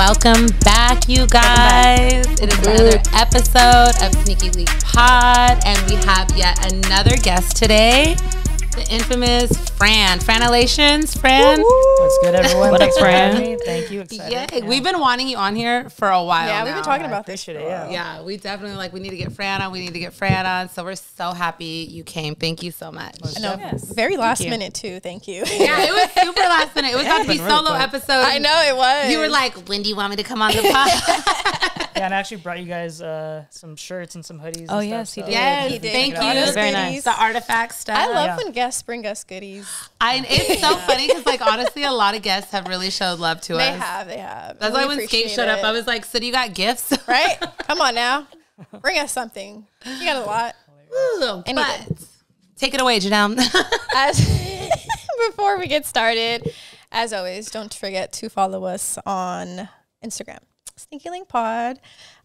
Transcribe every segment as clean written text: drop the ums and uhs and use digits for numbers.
welcome back, you guys. It is another episode of Sneaky Leak Pod, and we have yet another guest today, the infamous Fran. Franalations, Fran. Woo-hoo. What's good, everyone? What up, Fran? Thank you. Excited. Yeah, we've been wanting you on here for a while. Yeah, now. we've been talking about this shit. Yeah, we definitely we need to get Fran on. We need to get Fran on. So we're so happy you came. Thank you so much. I know, very last minute too. Thank you. Yeah, it was super last minute. It was about to be solo episode. I know it was. You were like, when do you want me to come on the pod? Yeah, and I actually brought you guys some shirts and some hoodies. Oh, and yes, stuff, he did. Yes, He did. thank Got you. us Very goodies. The artifact stuff. I love when guests bring us goodies. It's so funny because, like, honestly, a lot of guests have really showed love to They us. have. That's why when Skate showed up, I was like, so do you got gifts? Right? Come on now. Bring us something. You got a lot. Ooh, but take it away, Janelle. Before we get started, as always, don't forget to follow us on Instagram, Sneaky Link Pod.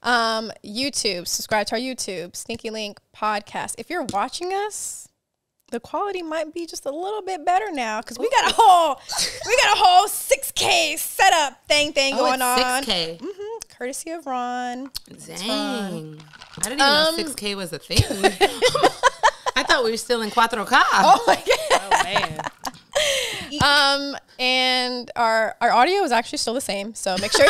YouTube, subscribe to our YouTube, Sneaky Link Podcast. If you're watching us, the quality might be just a little bit better now because we got a whole 6K setup thing going on. 6K. Courtesy of Ron. Dang. I didn't even know 6K was a thing. I thought we were still in 4K. Oh my god. Oh, man. And our audio is actually still the same, so make sure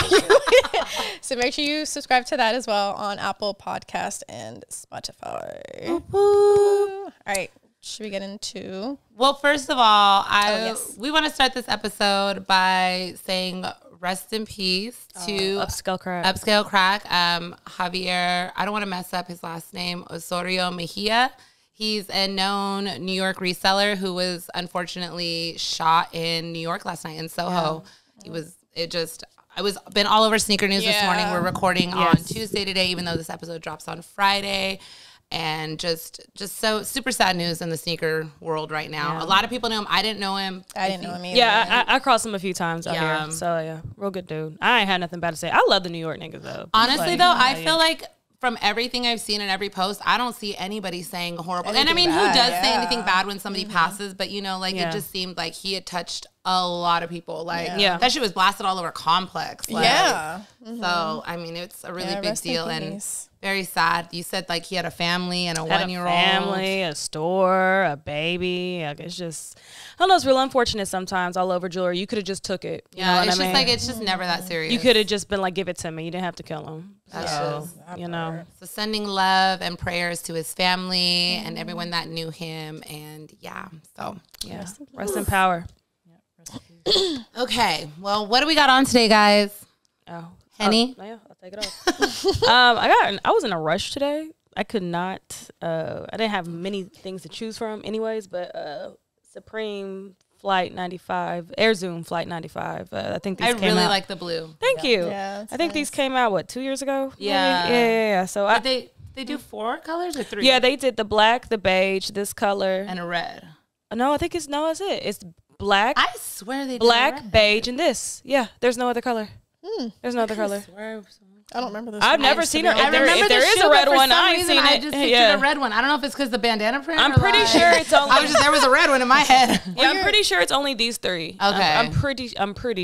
you subscribe to that as well on Apple Podcast and Spotify. All right, should we get into? Well, first of all, we want to start this episode by saying rest in peace to Upscale Crack. Upscale Crack. Javier, I don't want to mess up his last name, Osorio Mejia. He's a known New York reseller who was unfortunately shot in New York last night in Soho. Yeah. I was been all over sneaker news this morning. We're recording on Tuesday today, even though this episode drops on Friday. And just so super sad news in the sneaker world right now. Yeah. A lot of people know him. I didn't know him. I didn't know him either. Yeah, I crossed him a few times out here. So, yeah, real good dude. I ain't had nothing bad to say. I love the New York niggas, though. Honestly, though, I feel like from everything I've seen in every post, I don't see anybody saying horrible. And I mean, who does say anything bad when somebody passes? But, you know, it just seemed like he had touched a lot of people. That shit was blasted all over Complex. So, I mean, it's a really big deal and very sad. You said, he had a family and a 1-year-old. Family, a store, a baby. It's just, I don't know, it's real unfortunate sometimes all over jewelry. You could have just took it. Yeah, it's just it's just never that serious. You could have just been give it to me. You didn't have to kill him. So, So sending love and prayers to his family and everyone that knew him. And rest in power. Okay, well, what do we got on today, guys? Henny? Yeah, I'll take it off. I was in a rush today. I could not, I didn't have many things to choose from anyways, but Supreme Flight 95, Air Zoom Flight 95. I think these came out. I really like the blue. Thank you. Yeah, I think these came out, 2 years ago? Yeah. Yeah. So they do 4 colors or 3? Yeah, they did the black, the beige, this color. And a red. No, I think it's it. It's black. I swear they did black, beige, and this. Yeah, there's no other color. There's no other color. I don't remember this. I've never seen her. I remember if there is a red one, I ain't seen it. I just pictured a red one. I don't know if it's because the bandana print. I'm pretty sure it's only. There was a red one in my head. Yeah, I'm pretty sure it's only these 3. Okay, I'm pretty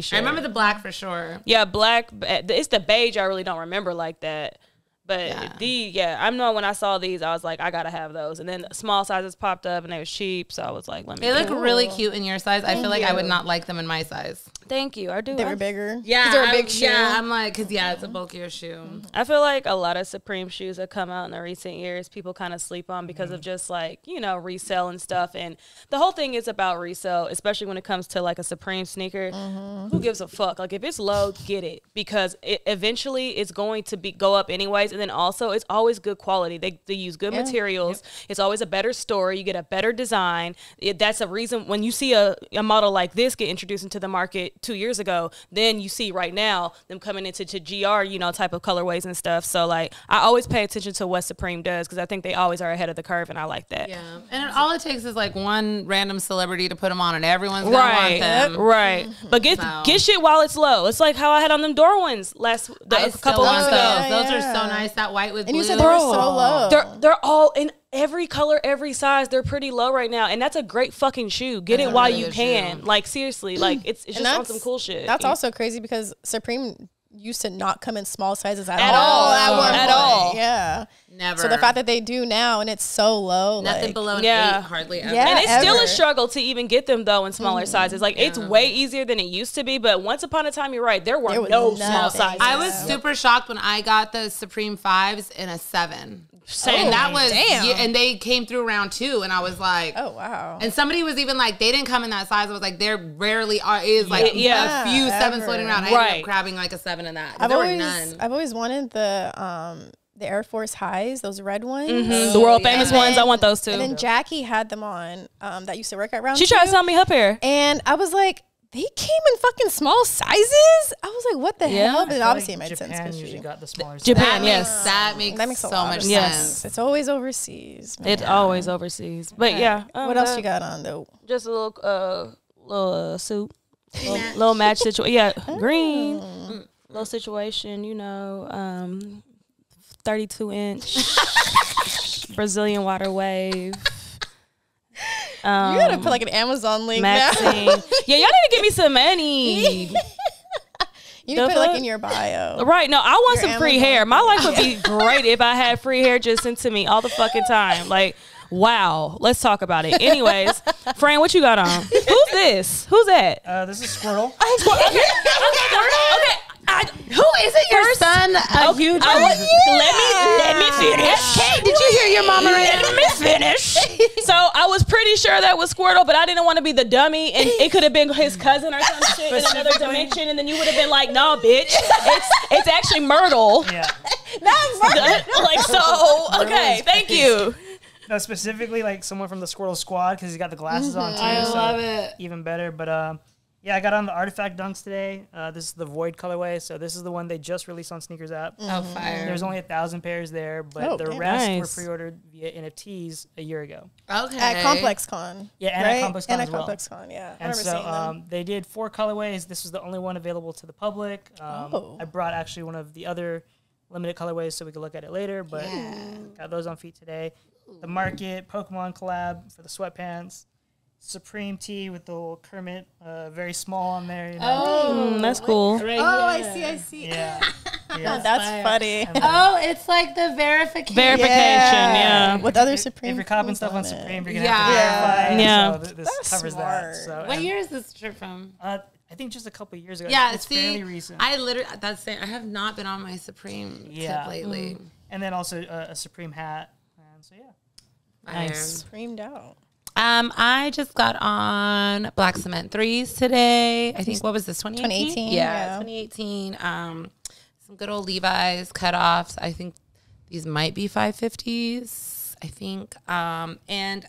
sure. I remember the black for sure. Yeah, black. It's the beige. I really don't remember like that. But I know when I saw these, I was like, I gotta have those. And then small sizes popped up, and they was cheap, so I was like, let me. They look really cute in your size. I feel like I would not like them in my size. Thank you. I do. They were bigger. Yeah, they're a big shoe. Yeah, I'm like, because it's a bulkier shoe. I feel like a lot of Supreme shoes that come out in the recent years, people kind of sleep on because of just resale and stuff. And the whole thing is about resale, especially when it comes to a Supreme sneaker. Who gives a fuck? If it's low, get it, because eventually it's going to go up anyways. And then also it's always good quality. They use good materials. Yep. It's always a better story. You get a better design. That's a reason when you see a model like this get introduced into the market 2 years ago, then you see right now them coming into GR, type of colorways and stuff. So I always pay attention to what Supreme does because I think they always are ahead of the curve, and I like that. Yeah, and all it takes is one random celebrity to put them on, and everyone's gonna want them. Right. But get shit while it's low. It's like how I had on them door ones a couple months ago. Those are so nice. That white with blue. And you said they were so low. They're all in every color, every size. They're pretty low right now, and that's a great fucking shoe. Get it while you can. Seriously, it's just on some cool shit. That's also crazy because Supreme used to not come in small sizes at At all. all. At all. Yeah. Never. So the fact that they do now and it's so low. Nothing like, below an Yeah. 8, hardly ever. Yeah. And it's still ever. a struggle to even get them though in smaller sizes. Like it's way easier than it used to be. But once upon a time, you're right, there were was no nothing. small sizes. I was super shocked when I got the Supreme 5s in a 7. Same. And that was, damn. yeah, and they came through round 2, and I was like, oh, wow. and somebody was even like, they didn't come in that size. I was like, there rarely is like Yeah, a few 7s ever. floating around. I ended Right. up grabbing like a 7 in that. I've There were always, none. I've always wanted the Air Force highs, those red ones. The world famous And ones. I want those too. And then Jackie had them on that used to work at round She 2. tried to sell me her pair. And I was like, they came in fucking small sizes? I was like, what the hell? And obviously it made sense. Japan 'cause usually she- got the smaller Japan, size. yes. That makes a so lot much of sense. Yes. It's always overseas. Man. It's always overseas. But yeah. What else you got on though? Just a little suit. Little match situation. Yeah. Green. Little situation, 32-inch Brazilian water wave. You gotta put like an Amazon link now. Maxine. Yeah, y'all need to give me some money. You can put it like in your bio. Right. No, I want Your some free Amazon hair. My life would be great if I had free hair just sent to me all the fucking time. Like, wow. Let's talk about it. Anyways, Fran, what you got on? Who's this? Who's that? This is Squirtle. Okay. Who is it? Your son? A huge. Let me finish. Hey, did you hear your mama? Let me finish. So I was pretty sure that was Squirtle, but I didn't want to be the dummy, and it could have been his cousin or some shit in another dimension, and then you would have been like, "No, bitch, it's actually Myrtle." Yeah. Like so. Okay, thank you. No, specifically like someone from the Squirtle Squad because he's got the glasses on too. I so love it. Even better. But yeah, I got on the Artifact Dunks today. This is the Void colorway. So this is the one they just released on Sneakers app. Oh, fire. There's only 1,000 pairs there, but Oh, the damn. rest were Nice. pre-ordered via NFTs a year ago. Okay. At Complex Con. Yeah, and right? at Complex Con and as at well. Complex Con, yeah. I And remember seeing so them. they did 4 colorways. This was the only one available to the public. I brought actually one of the other limited colorways so we could look at it later, but got those on feet today. The Market Pokemon collab for the sweatpants. Supreme tee with the little Kermit, very small on there. That's cool. Right Oh, here. I see. Yeah. That's funny. Oh, it's like the verification. Yeah. With other If Supreme. you're copping codes stuff on it. Supreme, you're going to Yeah. have to verify. Yeah. So this That's covers smart. that. So, What year is this trip from? I think just a couple years ago. Yeah, it's see, fairly recent. I literally I have not been on my Supreme Yeah. tip lately. And then also a Supreme hat. And so, yeah. Nice. Supremed out. I just got on Black Cement 3s today. I think, what was this, 2018? 2018, Yeah, yeah. 2018. Some good old Levi's cutoffs. I think these might be 550s, I think. And,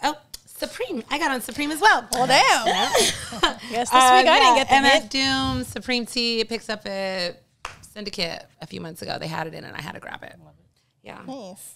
Supreme. I got on Supreme as well. Well, damn. Yes, this week I didn't get the MF hit. Doom, Supreme T. It picks up at Syndicate a few months ago. They had it in and I had to grab it. Yeah. Nice.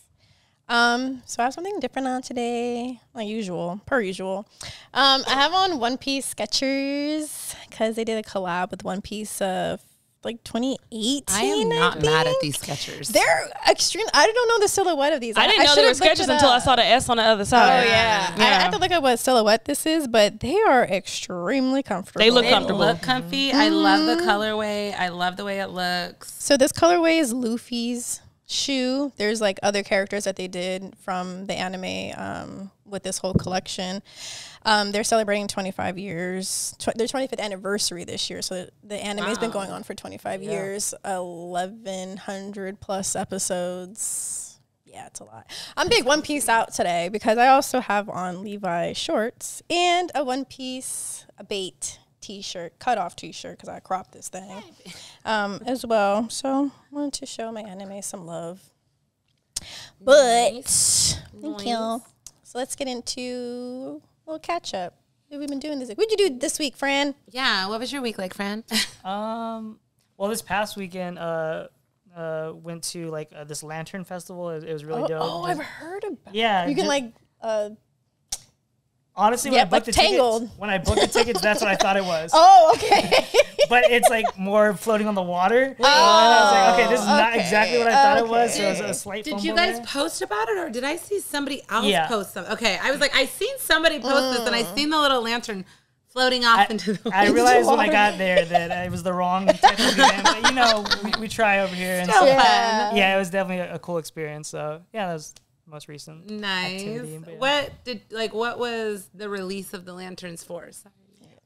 So I have something different on today, like usual, per usual. I have on One Piece Skechers because they did a collab with One Piece of like 2018. I am not mad at think. these Skechers. They're extreme. I don't know the silhouette of these. I didn't know they were should've looked sketches it until I up. saw the S on the other Oh side. yeah. I had to look at what silhouette this is, but they are extremely comfortable. They look They comfortable. look comfy. I love the colorway. I love the way it looks. So this colorway is Luffy's shoe. There's like other characters that they did from the anime with this whole collection. They're celebrating 25 years, their 25th anniversary this year. So the anime's been going on for 25 years, 1,100 plus episodes. Yeah, it's a lot. I'm big One Piece out today because I also have on Levi shorts and a One Piece bait t-shirt, cut-off t-shirt because I cropped this thing as well. So wanted to show my anime some love. But thank you. So let's get into a little catch-up. What have we been doing this week? What'd you do this week, Fran? Yeah. What was your week like, Fran? Well, this past weekend, went to like this lantern festival. It was really dope. Oh, I've heard about Yeah. You can just- honestly, when yeah, I booked like the Tangled. tickets, that's what I thought it was. Oh, okay. But it's like more floating on the water. And I was like, okay, this is not exactly what I thought it was. So it was a slight Did fumble you guys there. post about it or did I see somebody else Yeah. post something? Okay. I was like, I seen somebody post this and I seen the little lantern floating off into the I realized when I got there that it was the wrong type of event. But, you know, we try over here. And Still so, fun. yeah, it was definitely a cool experience. So, yeah, that was the most recent activity. But, yeah. What was the release of the lanterns for? Sorry.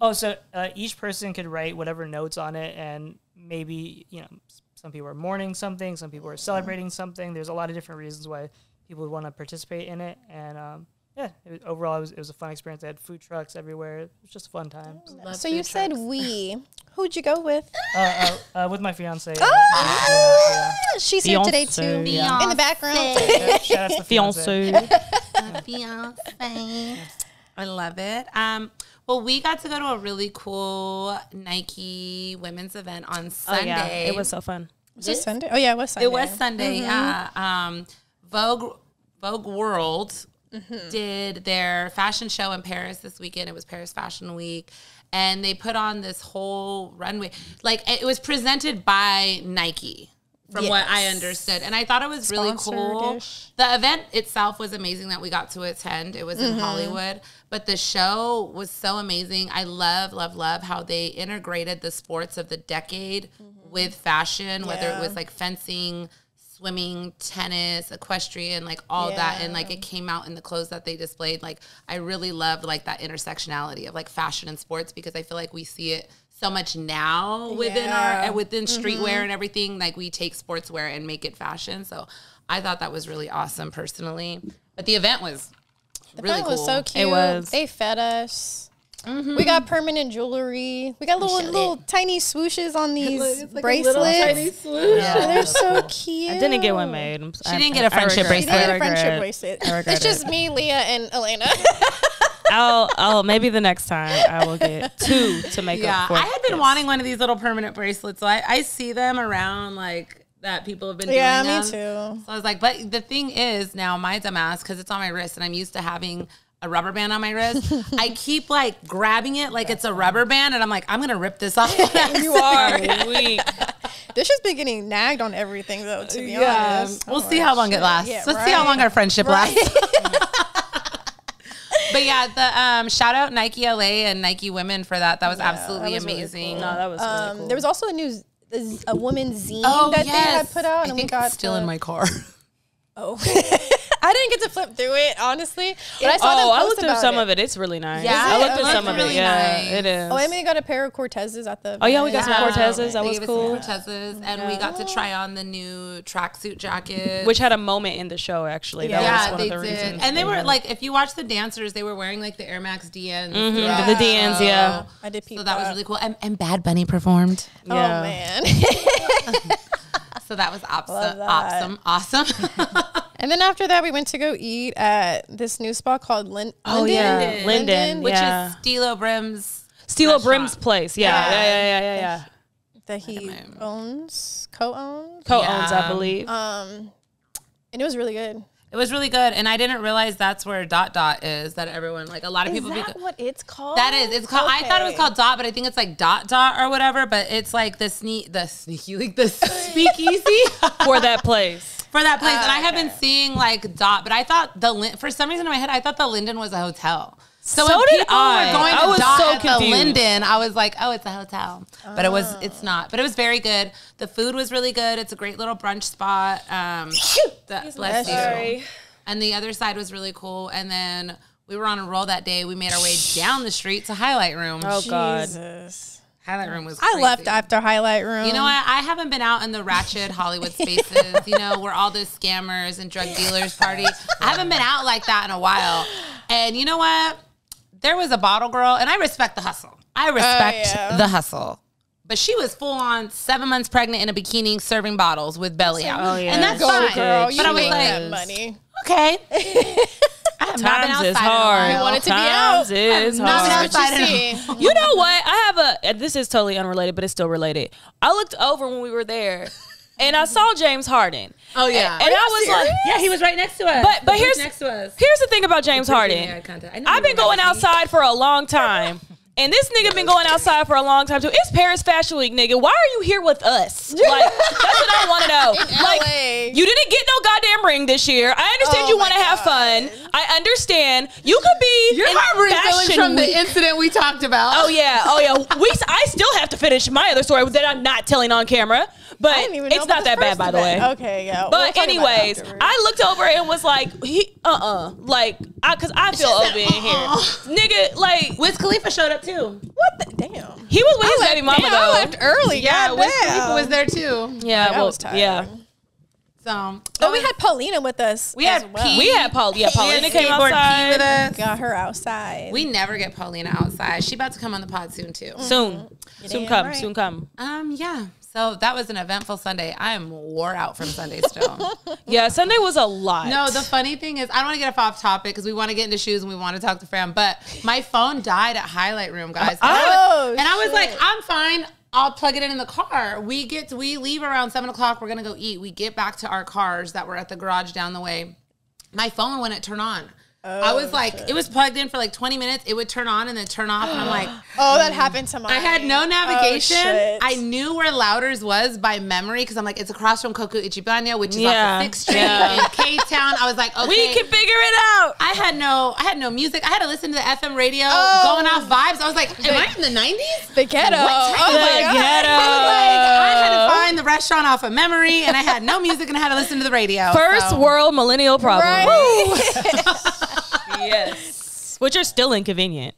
Oh, so each person could write whatever notes on it, and maybe, you know, some people are mourning something, some people are celebrating something. There's a lot of different reasons why people would want to participate in it. And, yeah, overall, it was a fun experience. They had food trucks everywhere. It was just a fun time. So you said we. Who'd you go with? With my fiance. She's here today, too. Yeah. In the background. Yeah, shout out to the fiance. Beyonce. I love it. Well, we got to go to a really cool Nike women's event on Sunday. Oh, yeah. It was so fun. Was it Sunday? Oh, yeah, it was Sunday. It was Sunday, yeah. Vogue World did their fashion show in Paris this weekend. It was Paris Fashion Week. And they put on this whole runway. Like, it was presented by Nike, from what I understood. And I thought it was really cool. The event itself was amazing that we got to attend. It was in Hollywood. But the show was so amazing. I love how they integrated the sports of the decade with fashion, whether it was like fencing, swimming, tennis, equestrian, like all that. And like it came out in the clothes that they displayed. Like I really loved like that intersectionality of like fashion and sports, because I feel like we see it so much now within streetwear and everything. Like we take sportswear and make it fashion. So I thought that was really awesome personally. But the event was really cool. The event was so cute. It was. They fed us. We got permanent jewelry. We got little tiny swooshes on these bracelets. Tiny swoosh. Yeah, they're so cute. I didn't get one made. She didn't get a friendship bracelet. She didn't get a friendship bracelet. It's just me, Leah, and Elaina. I'll maybe the next time I will get two to make up for. I had been wanting one of these little permanent bracelets, so I see them around like that. People have been doing them. Yeah, me too. So I was like, but the thing is now my dumbass, because it's on my wrist and I'm used to having a rubber band on my wrist, I keep like grabbing it like it's a rubber band, and I'm like, I'm gonna rip this off. You are weak. This has been getting nagged on everything though, to be honest. We'll see how long it lasts. Yeah, Let's see how long our friendship lasts. But yeah, the shout out Nike LA and Nike Women for that. That was absolutely amazing. Really cool. No, that was really cool. There was also a women's zine that they had put out, and I think it's still in my car. Oh, I didn't get to flip through it, honestly. But I saw them post I looked about at some it. of it. It's really nice. Yeah, I looked at some of really it. Yeah, nice. it is. Oh, and we got a pair of Cortezes at the. Oh yeah, we got some Cortezes. That They was gave us cool. some Cortezes, and we got to try on the new tracksuit jacket, Which had a moment in the show actually. That was one they of the did. reasons. And they were like, if you watch the dancers, they were wearing like the Air Max DNs. The DNs, yeah. I did peep So that was really cool. And Bad Bunny performed. Oh Yeah. man. So that was awesome. And then after that, we went to go eat at this new spot called Linden. Oh yeah, Linden, Which yeah. is Stilo Brim's Brim's place. Yeah. That he co-owns, I believe. and it was really good. It was really good, and I didn't realize that's where Dot is. That everyone, like a lot of people. Is that what it's called? That is. It's called. I thought it was called Dot, but I think it's like Dot or whatever. But it's like the sneaky, like the speakeasy For that place. for that place. And I have been seeing like Dot, but I thought for some reason in my head I thought the Linden was a hotel. So when did people I. were going I to was Dot so at confused. the Linden, I was like, oh, it's a hotel. But it's not. But it was very good. The food was really good. It's a great little brunch spot. Bless you. Sorry. And the other side was really cool. And then we were on a roll that day. We made our way down the street to Highlight Room. Oh God. Jesus. Highlight Room was I crazy. left after Highlight Room. You know what? I haven't been out in the ratchet Hollywood spaces, you know, where all the scammers and drug dealers party. I haven't been out like that in a while. And you know what? There was a bottle girl, and I respect the hustle. I respect the hustle. But she was full on 7 months pregnant in a bikini serving bottles with belly out. Oh, yeah. And that's Go, fine. girl. But You I was make like, that money. okay. I have not been Times outside is in a hard. while. You want it to be Times out. is Not been hard. outside in a see. You know what? I have this is totally unrelated, but it's still related. I looked over when we were there, and I saw James Harden. Oh, yeah. And I was like, yeah, he was right next to us. But here's next to us. Here's the thing about James Harden. I've been going outside for a long time, And this nigga been going outside for a long time too. It's Paris Fashion Week, nigga. Why are you here with us? Like, that's what I want to know. Like, you didn't get no goddamn ring this year. I understand you want to have fun. I understand. You could be You're harboring feelings from the incident we talked about. Oh yeah. I still have to finish my other story that I'm not telling on camera. But it's not that bad, by the way. Okay, yeah. But anyways, I looked over and was like, like, cause I feel open in here, nigga. Like, Wiz Khalifa showed up too. What the damn? He was with his baby mama though. I left early. Yeah, God Wiz damn. Khalifa was there too. Yeah, I was tired. yeah. So, But we had Paulina with us. We had well. We had Paulina came skateboard outside. P with us. Got her outside. We never get Paulina outside. She about to come on the pod soon too. Soon Damn soon come. Yeah. So that was an eventful Sunday. I am wore out from Sunday still. Yeah, Sunday was a lot. No, the funny thing is, I don't want to get off topic because we want to get into shoes and we want to talk to Fran. But my phone died at Highlight Room, guys. And I was like, I'm fine. I'll plug it in the car. We leave around 7 o'clock. We're gonna go eat. We get back to our cars that were at the garage down the way. My phone wouldn't turn on. I was like, it was plugged in for like 20 minutes. It would turn on and then turn off. And I'm like, oh, that happened to mine. I had no navigation. Oh, I knew where Louders was by memory because I'm like, it's across from Coco Ichibanyo, which is off the 6th Street in K-Town. I was like, okay. We can figure it out. I had no music. I had to listen to the FM radio going off vibes. I was like, am I in the 90s? The ghetto. What type Oh of my God. ghetto. I had to find the restaurant off of memory and I had no music and I had to listen to the radio. First world millennial problem. Right. Yes. Which are still inconvenient.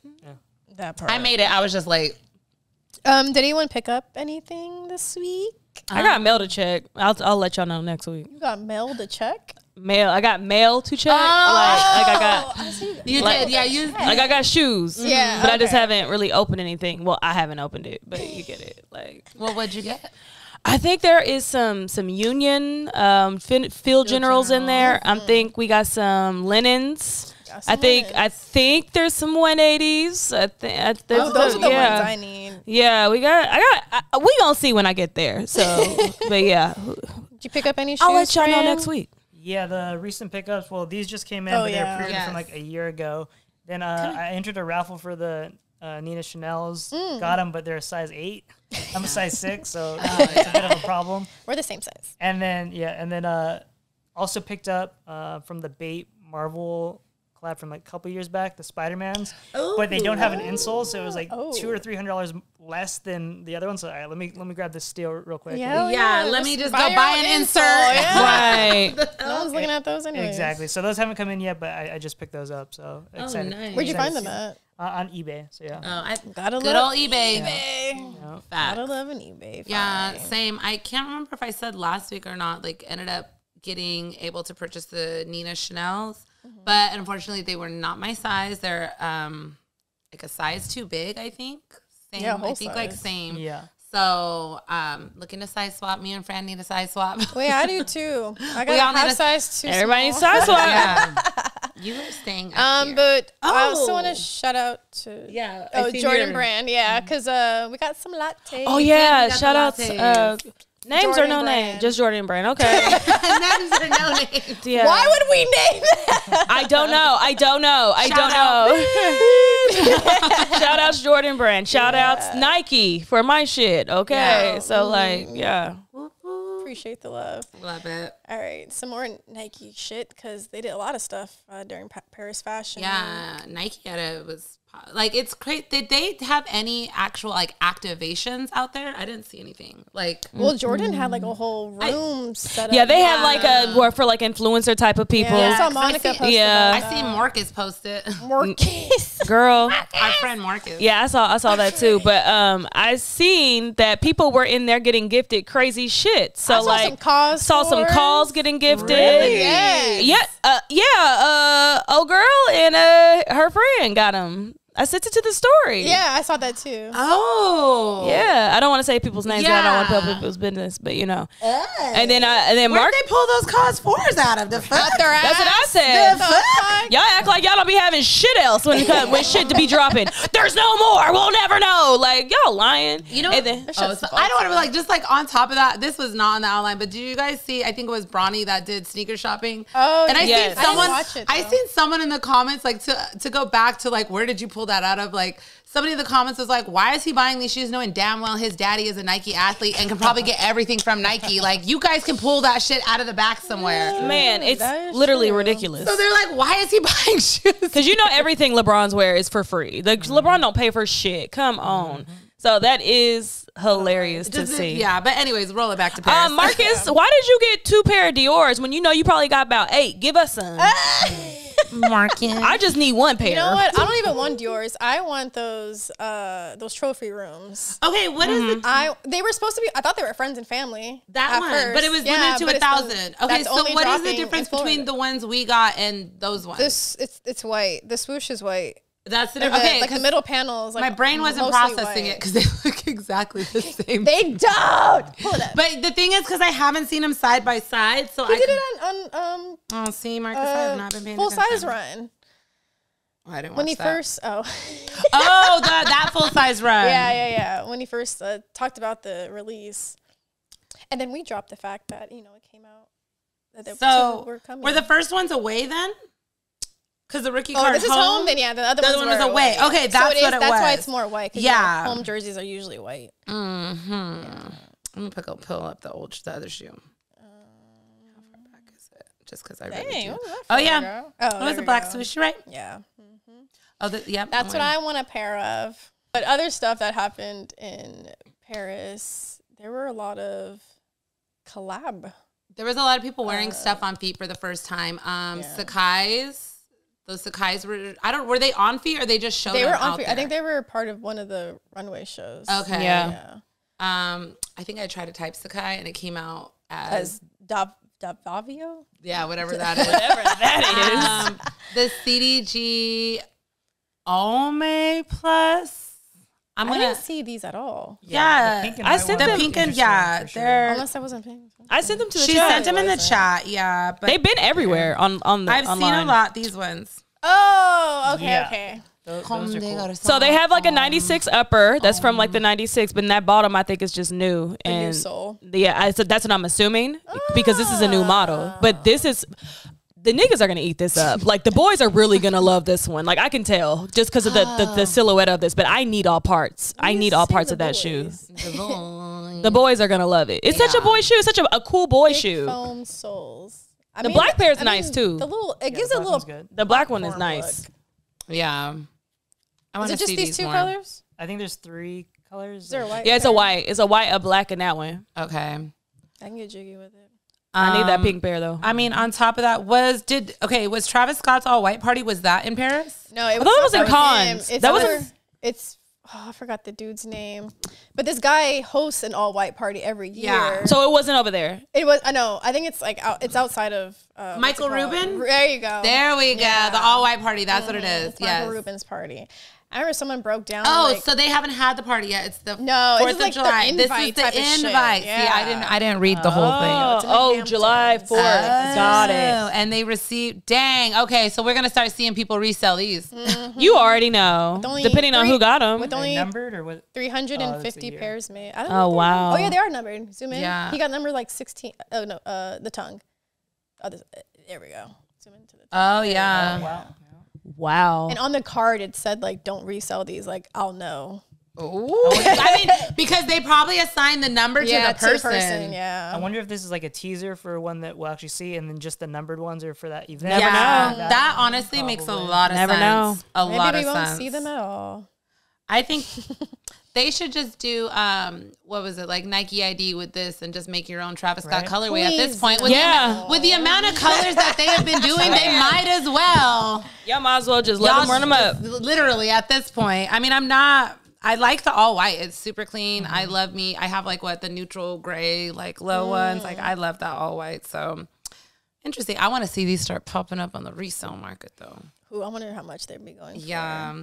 That part. I made it. I was just late. Did anyone pick up anything this week? I got mail to check. I'll let y'all know next week. You got mail to check? Mail. I got mail to check. Like I got. You like, did. Yeah, you. Like I got shoes. Yeah, But I just okay. haven't really opened anything. Well, I haven't opened it, but you get it. Like. Well, what'd you get? I think there is some Union field generals in there. I think we got some linens. I think there's some 180s. Those are the ones I need. Yeah, we gonna see when I get there. So, but yeah, Did you pick up any shoes? I'll let y'all know Fran? next week. Yeah, the recent pickups. Well, these just came in, Oh, but yeah. they're approved from like a year ago. Then I entered a raffle for the Nina Chanel's. Got them, but they're a size 8. I'm a size 6, so it's a bit of a problem. We're the same size. And then also picked up from the Bait Marvel collab from like a couple years back, the Spider-Mans, but they don't have an insole, so it was like $200 or $300 less than the other one. So all right, let me grab this steal real quick. Yeah, let me just go buy your buy own an insert. insole, Right. No one's looking at those anyway. Exactly. So those haven't come in yet, but I just picked those up. So excited. Nice. Where'd you find them at? On eBay. So yeah. Gotta Good love old eBay. Yeah. Facts. Gotta love an eBay. Yeah, find. same. I can't remember if I said last week or not. Like, ended up getting able to purchase the Nina Chanel's, but unfortunately, they were not my size. They're like a size too big, I think. Same. Yeah, I whole think size. like same. Yeah. So, looking to size swap. Me and Fran need a size swap. Wait, I do too. I We all got need half a- size too. Everybody needs small. size swap. Yeah. You were staying up here. But I also Oh. want to shout out to Yeah, I Oh, seen Jordan your- Brand, yeah, because we got some lattes. Oh Yeah, yeah, we got shout the outs. lattes. Names Jordan or no Brand. name? Just Jordan Brand. Okay. Names are no names. Yeah. Why would we name that? I don't know. Shout outs Jordan Brand. Shout outs Nike for my shit. Okay. Yeah. So like, yeah. Appreciate the love. Love it. All right, some more Nike shit because they did a lot of stuff during Paris Fashion. Yeah, Nike had it was like it's great. Did they have any actual like activations out there? I didn't see anything. Like, Well, Jordan had like a whole room set up. Yeah, they had like a more for like influencer type of people. Yeah, I saw 'cause I Monica see- post Yeah. I about see Marcus post it. Marcus. Girl. Our friend Marcus. Yeah, I saw that too. But I seen that people were in there getting gifted crazy shit. So I saw like some calls. saw some calls getting gifted. Really? Yes. Yeah. Old girl and her friend got them. I sent it to the story. Yeah, I saw that too. Oh. Yeah, I don't want to say people's names. I don't want to Yeah. tell people's business, but you know. Hey. And then Where'd Mark. they pull those cause fours out of? The fuck? Out their That's what I ass. said. The fuck? Y'all act like y'all don't be having shit else when shit to be dropping. There's no more. We'll never know. Like y'all lying. You know, And then, so I don't want to be like, just like on top of that, this was not on the outline, but did you guys see, I think it was Bronny that did sneaker shopping. Oh, and I yes. seen I someone, didn't watch it, I though. seen someone in the comments, like to go back to like, where did you pull that out of? Like somebody in the comments was like, why is he buying these shoes knowing damn well his daddy is a Nike athlete and can probably get everything from Nike? Like, you guys can pull that shit out of the back somewhere. Man, it's literally ridiculous. So they're like, why is he buying shoes? Because you know everything LeBron's wear is for free. LeBron don't pay for shit. Come on. So that is hilarious to see. Yeah, but anyways, roll it back to Paris. Marcus, why did you get 2 pair of Dior's when you know you probably got about 8? Give us some. Marcus. I just need 1 pair. You know what? I don't even want Dior's. I want those trophy rooms. Okay, what is it? They were supposed to be. I thought they were friends and family. That one, first. but it was limited to 1,000. Okay, so what is the difference in between the ones we got and those ones? It's white. The swoosh is white. That's the difference. Okay, like the middle panel is like my brain wasn't processing it because they look exactly the same. They don't. Hold up. But the thing is, because I haven't seen them side by side, so I did it on Oh, see, Marcus, I have not been paying full attention. size run. Oh, I didn't watch When he that. first that full size run. Yeah. When he first talked about the release, and then we dropped the fact that it came out that the two were coming. Were the first ones away then? Because the rookie card this is home. Then the other one was away. Okay, that's what it was. That's why it's more white. Yeah, home jerseys are usually white. Mm-hmm. Yeah. I'm gonna pull up the other shoe. How far back is it? Just because I read it. Oh yeah, it was a black swoosh, right? Yeah. Oh, yep. That's what I want a pair of. But other stuff that happened in Paris, there were a lot of collab. There was a lot of people wearing stuff on feet for the first time. Sakai's. Those Sakai's were they on feet or they just showed them? They were on feet. I think they were part of one of the runway shows. Okay. Yeah. I think I tried to type Sakai and it came out as Davavio? Yeah, whatever that is. Whatever that is. The CDG Ome Plus. I didn't see these at all. Yeah. I sent them. The pink and they're. Unless I wasn't paying. I sent them to the chat. She sent them in the chat, yeah. But they've been everywhere on the I've seen a lot, these ones. Oh, okay. Those are cool. So they have like a 96 upper that's from like the 96, but that bottom I think is just new. And new sole. Yeah, that's what I'm assuming because this is a new model. But this is. The niggas are gonna eat this up. Like the boys are really gonna love this one. Like I can tell just because of the silhouette of this. But I need all parts. I need all parts of that shoe. The boys are gonna love it. It's such a boy shoe. It's such a cool boy shoe. Foam soles. The black pair is nice too. It gives it a little. The black one is nice. Look. Yeah. I want to see these two more. colors? I think there's 3 colors. Is there a white? Yeah, it's a white. It's a white, a black, and that one. Okay. I can get jiggy with it. I need that pink pair though. I mean, on top of that, was Travis Scott's all white party? Was that in Paris? No, it was in Cannes. I forgot the dude's name, but this guy hosts an all white party every year. Yeah. So it wasn't over there. It was. I know. I think it's like it's outside of Michael Rubin. There you go. There we go. The all white party. That's what it is. Yes. Michael Rubin's party. I remember someone broke down. Oh, so they haven't had the party yet. It's the 4th of July. This is the invite. Yeah. See, I didn't read the whole thing. Oh, July 4th. Got it. And they received. Dang. Okay, so we're gonna start seeing people resell these. Mm-hmm. You already know, depending on who got them. With only numbered or what? 350 pairs made. I don't know wow. Oh yeah, they are numbered. Zoom in. Yeah. He got numbered like 16. Oh no, the tongue. Oh, there we go. Zoom into the tongue. Oh yeah. Oh, wow. Wow. And on the card it said like, don't resell these. Like, I'll know. Ooh. I mean, because they probably assigned the number to the person. Yeah. I wonder if this is like a teaser for one that we'll actually see, and then just the numbered ones are for that event. Never know. That honestly makes a lot of sense. Never know. Maybe lot of we won't sense. see them at all. I think they should just do what was it, like Nike ID with this and just make your own Travis Scott colorway at this point. With the amount of colors that they have been doing, they might as well. Y'all might as well just let them run them up. Literally at this point. I mean, I like the all white. It's super clean. I love me. I have like the neutral gray, like low ones. Like I love that all white. So interesting. I want to see these start popping up on the resale market though. Ooh, I wonder how much they'd be going for. Yeah.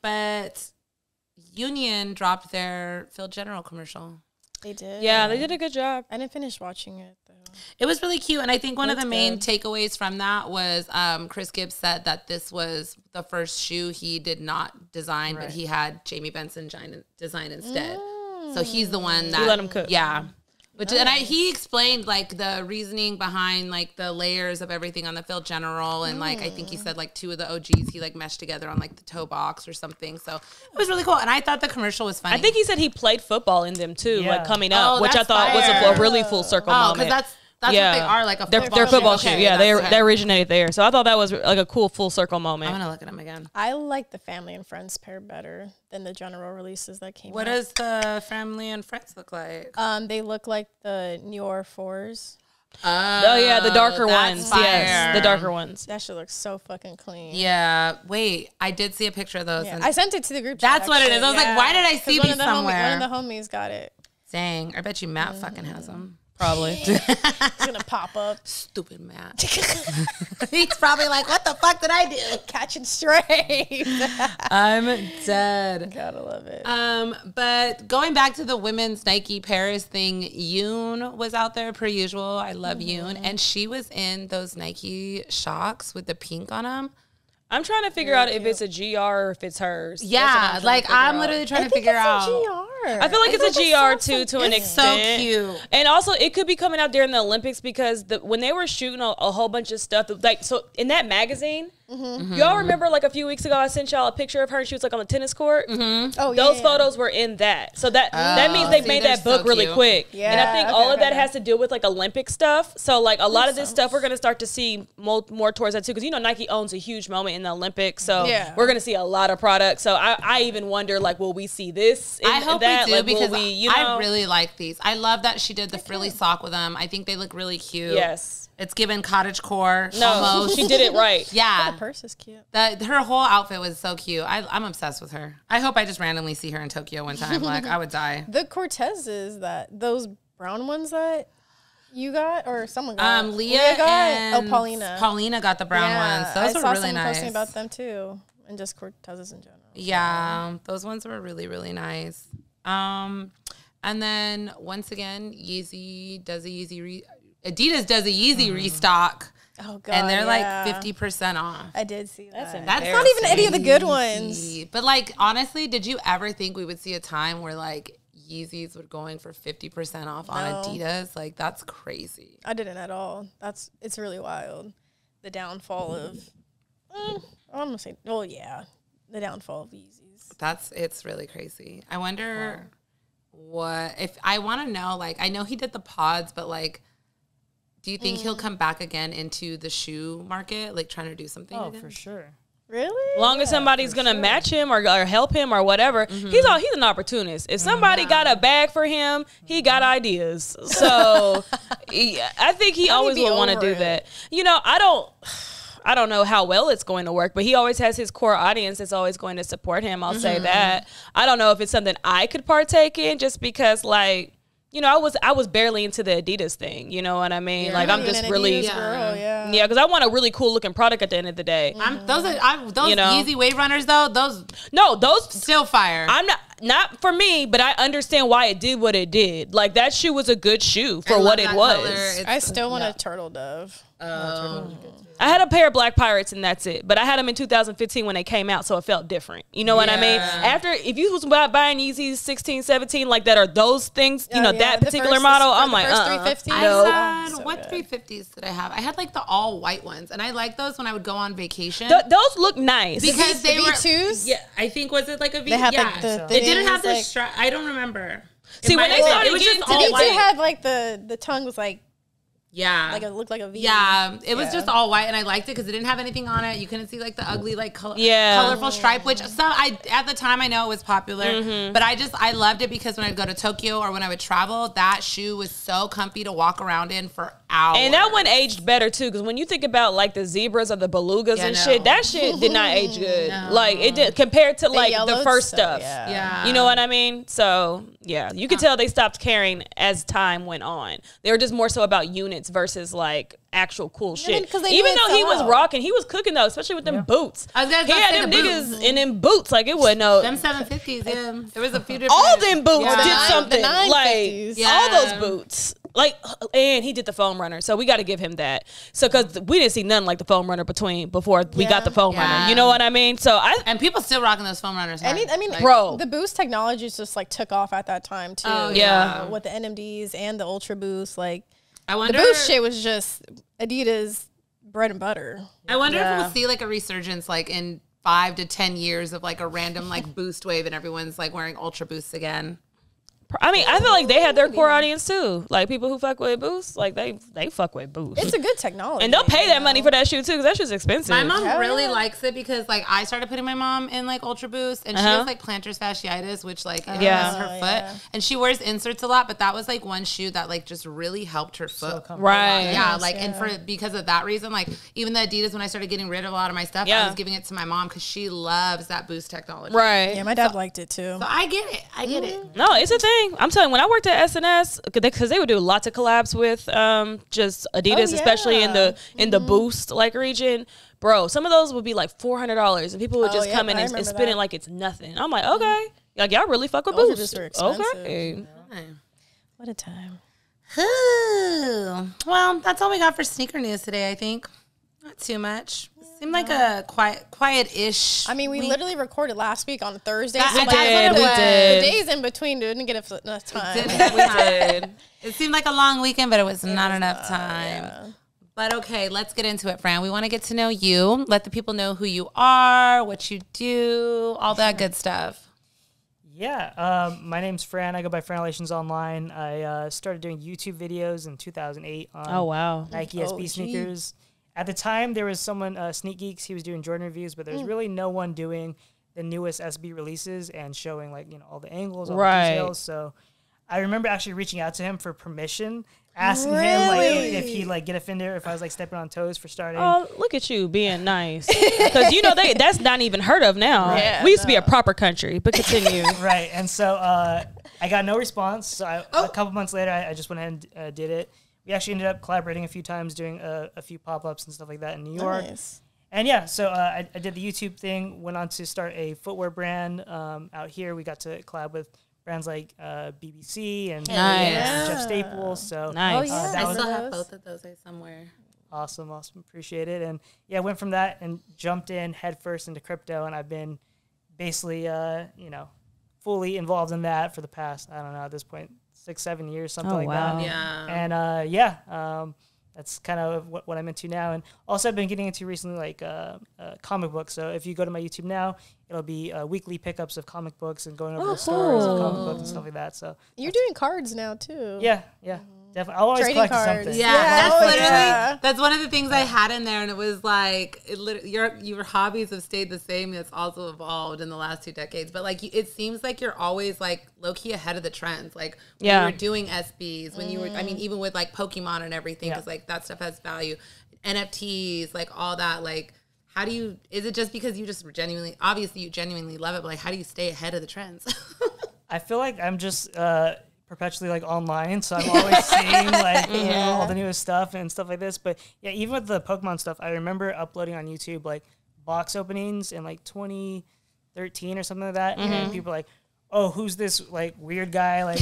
But Union dropped their Phil General commercial. They did. Yeah, they did a good job. I didn't finish watching it though. It was really cute, and I think one of the main takeaways from that was Chris Gibbs said that this was the first shoe he did not design, but he had Jamie Benson design instead. So he's the one that he let him cook. Yeah. Which and he explained like the reasoning behind like the layers of everything on the Field General, and like I think he said like 2 of the OGs he like meshed together on like the toe box or something. So it was really cool, and I thought the commercial was funny. I think he said he played football in them too, like coming up, Oh, which I thought was a really full circle moment. because that's what they are, like a they're football shoe. Yeah, they originated there. So I thought that was like a cool full circle moment. I'm gonna look at them again. I like the Family and Friends pair better than the general releases that came out. What does the Family and Friends look like? They look like the Newer 4s. Oh yeah, the darker ones. Fire. Yes, the darker ones. That shit looks so fucking clean. Yeah. Wait, I did see a picture of those. Yeah. And I sent it to the group chat. that's what it is. I was like, why did I see these somewhere? One of the homies got it. Dang, I bet you Matt fucking has them. Probably. It's gonna pop up. Stupid Matt. He's probably like, what the fuck did I do? Catching straight. I'm dead. Gotta love it. But going back to the women's Nike Paris thing, Yoon was out there per usual. I love Yoon. And she was in those Nike Shocks with the pink on them. I'm trying to figure out if it's a GR or if it's hers. Yeah, like I'm literally trying to figure out. I feel like it's a GR too, to an extent. So cute. And also, it could be coming out during the Olympics because when they were shooting a whole bunch of stuff, like so in that magazine. Y'all remember like a few weeks ago I sent y'all a picture of her and she was like on the tennis court. Oh, those photos were in that, so that means they made that book really quick. Yeah, and I think all of that has to do with like Olympic stuff. So like a lot of this stuff we're gonna start to see more towards that too, because you know Nike owns a huge moment in the Olympics, so we're gonna see a lot of products. So I even wonder like, will we see this? I hope that? we do like, because I really like these. I love that she did the frilly sock with them. I think they look really cute. Yes. It's given cottagecore. No, almost. she did it right. Yeah. The purse is cute. Her whole outfit was so cute. I'm obsessed with her. I hope I just randomly see her in Tokyo one time. Like, I would die. The Cortezes, those brown ones that you got or someone got. Leah got? and Paulina. Paulina got the brown ones. Those were really nice. Posting about them too, and just Cortezes in general. Yeah, those ones were really, really nice. And then once again, Adidas does a Yeezy restock. Oh god! And they're like 50% off. I did see that. That's not even any of the good ones. But like honestly, did you ever think we would see a time where like Yeezys were going for 50% off on Adidas? Like that's crazy. I didn't at all. It's really wild. The downfall of I'm gonna say the downfall of Yeezys. It's really crazy. I wonder if I want to know, like I know he did the pods, but like do you think he'll come back again into the shoe market, like trying to do something? Oh, for sure. Really? As long as somebody's gonna match him or help him or whatever, he's an opportunist. If somebody got a bag for him, he got ideas. So I think he always will want to do that. You know, I don't know how well it's going to work, but he always has his core audience that's always going to support him. I'll say that. I don't know if it's something I could partake in just because like, you know, I was barely into the Adidas thing. You know what I mean? Like I'm just really, because I want a really cool looking product at the end of the day. Those Yeezy Wave Runners though. Those still fire. I'm not for me, but I understand why it did what it did. Like that shoe was a good shoe for what it was. I still want a turtle dove. I had a pair of Black Pirates and that's it. But I had them in 2015 when they came out, so it felt different. You know what I mean? After, if you was buying Yeezys 16, 17 like that, or those things, you know, that particular model, I'm like, 350s. No. What 350s did I have? I had like the all white ones, and I liked those when I would go on vacation. Those look nice because they were V2s. Yeah, I think was it like a V? They had yeah, like the it didn't have the strap. I don't remember. See, when they started, it was just The all V2 white. had like the tongue was like. Yeah. Like it looked like a V. Yeah. It was just all white, and I liked it because it didn't have anything on it. You couldn't see like the ugly like colorful stripe, which at the time I know it was popular, but I loved it because when I'd go to Tokyo or when I would travel, that shoe was so comfy to walk around in for hours. And that one aged better too, because when you think about like the zebras or the belugas and shit, that shit did not age good. Like it did compared to like the first stuff. Yeah. You know what I mean? So yeah, you could tell they stopped caring as time went on. They were just more so about units versus like actual cool shit. Even though he was rocking, he was cooking though, especially with them boots. I was gonna he say had them the niggas boots. in them boots. Like it wasn't no. Them 750s, yeah. There was a few different. All them boots Yeah. did something. The 950s. Like all those boots. Like, and he did the foam runner, so we got to give him that. So, because we didn't see nothing like the foam runner before we got the foam runner. You know what I mean? So and people still rocking those foam runners. I mean, like, bro, the boost technology just like took off at that time too. Oh, yeah. With the NMDs and the Ultra Boost, like I wonder, the boost shit was just Adidas bread and butter. I wonder if we'll see like a resurgence, like in 5 to 10 years of like a random like boost wave, and everyone's like wearing Ultra Boosts again. I mean, I feel like they had their core audience too. Like people who fuck with Boost, like they fuck with Boost. It's a good technology, and they'll pay that money for that shoe too, because that shit's expensive. My mom really likes it because like I started putting my mom in like Ultra Boost, and she has like plantar fasciitis, which like it messes her foot, and she wears inserts a lot. But that was like one shoe that like just really helped her foot. Right? Yeah, like and because of that reason, like even the Adidas, when I started getting rid of a lot of my stuff, I was giving it to my mom because she loves that Boost technology. Right. Yeah, my dad liked it too. So I get it. I get it. No, it's a thing. I'm telling you, when I worked at SNS, because they would do lots of collabs with just Adidas, especially in the Boost like region. Bro, some of those would be like $400, and people would just come in and spin it like it's nothing. I'm like, okay, like y'all really fuck with Those are Boost. just expensive. Okay. What a time. Well, that's all we got for sneaker news today, I think. Not too much. Seemed like a quiet-ish. I mean, we literally recorded last week on Thursday. We The days in between didn't get enough time. We did. It seemed like a long weekend, but it was not enough time. Yeah. But okay, let's get into it, Fran. We want to get to know you. Let the people know who you are, what you do, all that good stuff. Yeah, my name's Fran. I go by Fran Relations Online. I started doing YouTube videos in 2008 on Nike SB sneakers. At the time, there was someone, Sneak Geeks, he was doing Jordan reviews, but there's really no one doing the newest SB releases and showing like, you know, all the angles, all the details. So I remember actually reaching out to him for permission, asking him like if he'd like get offended if I was like stepping on toes for starting. Oh, look at you being nice. Because you know that's not even heard of now. Yeah, we used to be a proper country, but continue. Right, and so I got no response. So a couple months later, I just went ahead and did it. We actually ended up collaborating a few times, doing a few pop-ups and stuff like that in New York. Nice. And yeah, so I did the YouTube thing, went on to start a footwear brand out here. We got to collab with brands like BBC and Jeff Staples. So nice. I still have both of those somewhere. Awesome. Appreciate it. And yeah, went from that and jumped in headfirst into crypto. And I've been basically, fully involved in that for the past, I don't know, at this point, 6-7 years, something like that. Yeah. And that's kind of what I'm into now. And also I've been getting into recently like comic books. So if you go to my YouTube now, it'll be weekly pickups of comic books and going over the stores of comic books and stuff like that. So you're doing cards now too. Yeah. Definitely. I'll always Trading collect cards. something. Yeah, that's one of the things I had in there, and it was like your hobbies have stayed the same. It's also evolved in the last 2 decades, but like it seems like you're always like low key ahead of the trends. Like when you were doing SBs, when you were, I mean, even with like Pokemon and everything, because like that stuff has value. NFTs, like all that, like. How do you, is it just because you just obviously you genuinely love it, but like how do you stay ahead of the trends? I feel like I'm just perpetually like online, so I'm always seeing like all the newest stuff and stuff like this. But yeah, even with the Pokemon stuff, I remember uploading on YouTube like box openings in like 2013 or something like that, and people were like, oh, who's this like weird guy like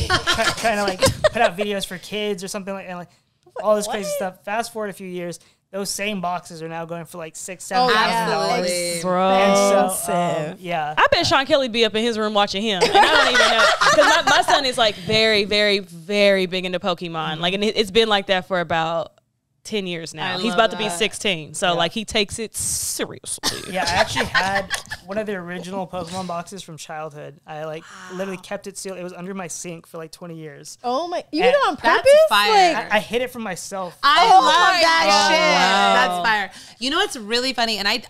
trying to like put out videos for kids or something like, and like all this crazy stuff. Fast forward a few years, those same boxes are now going for like $6,000-$7,000. Absolutely, bro. And so, yeah. I bet Sean Kelly be up in his room watching him, and I don't even know, because my son is like very, very, very big into Pokemon. Like, and it's been like that for about 10 years now. He's about to be 16, so like he takes it seriously. Yeah, I actually had one of the original Pokemon boxes from childhood. I like literally kept it sealed. It was under my sink for like 20 years. Oh my! You did it on purpose? That's fire. I hid it from myself. I love that shit. Wow. That's fire. You know what's really funny, and I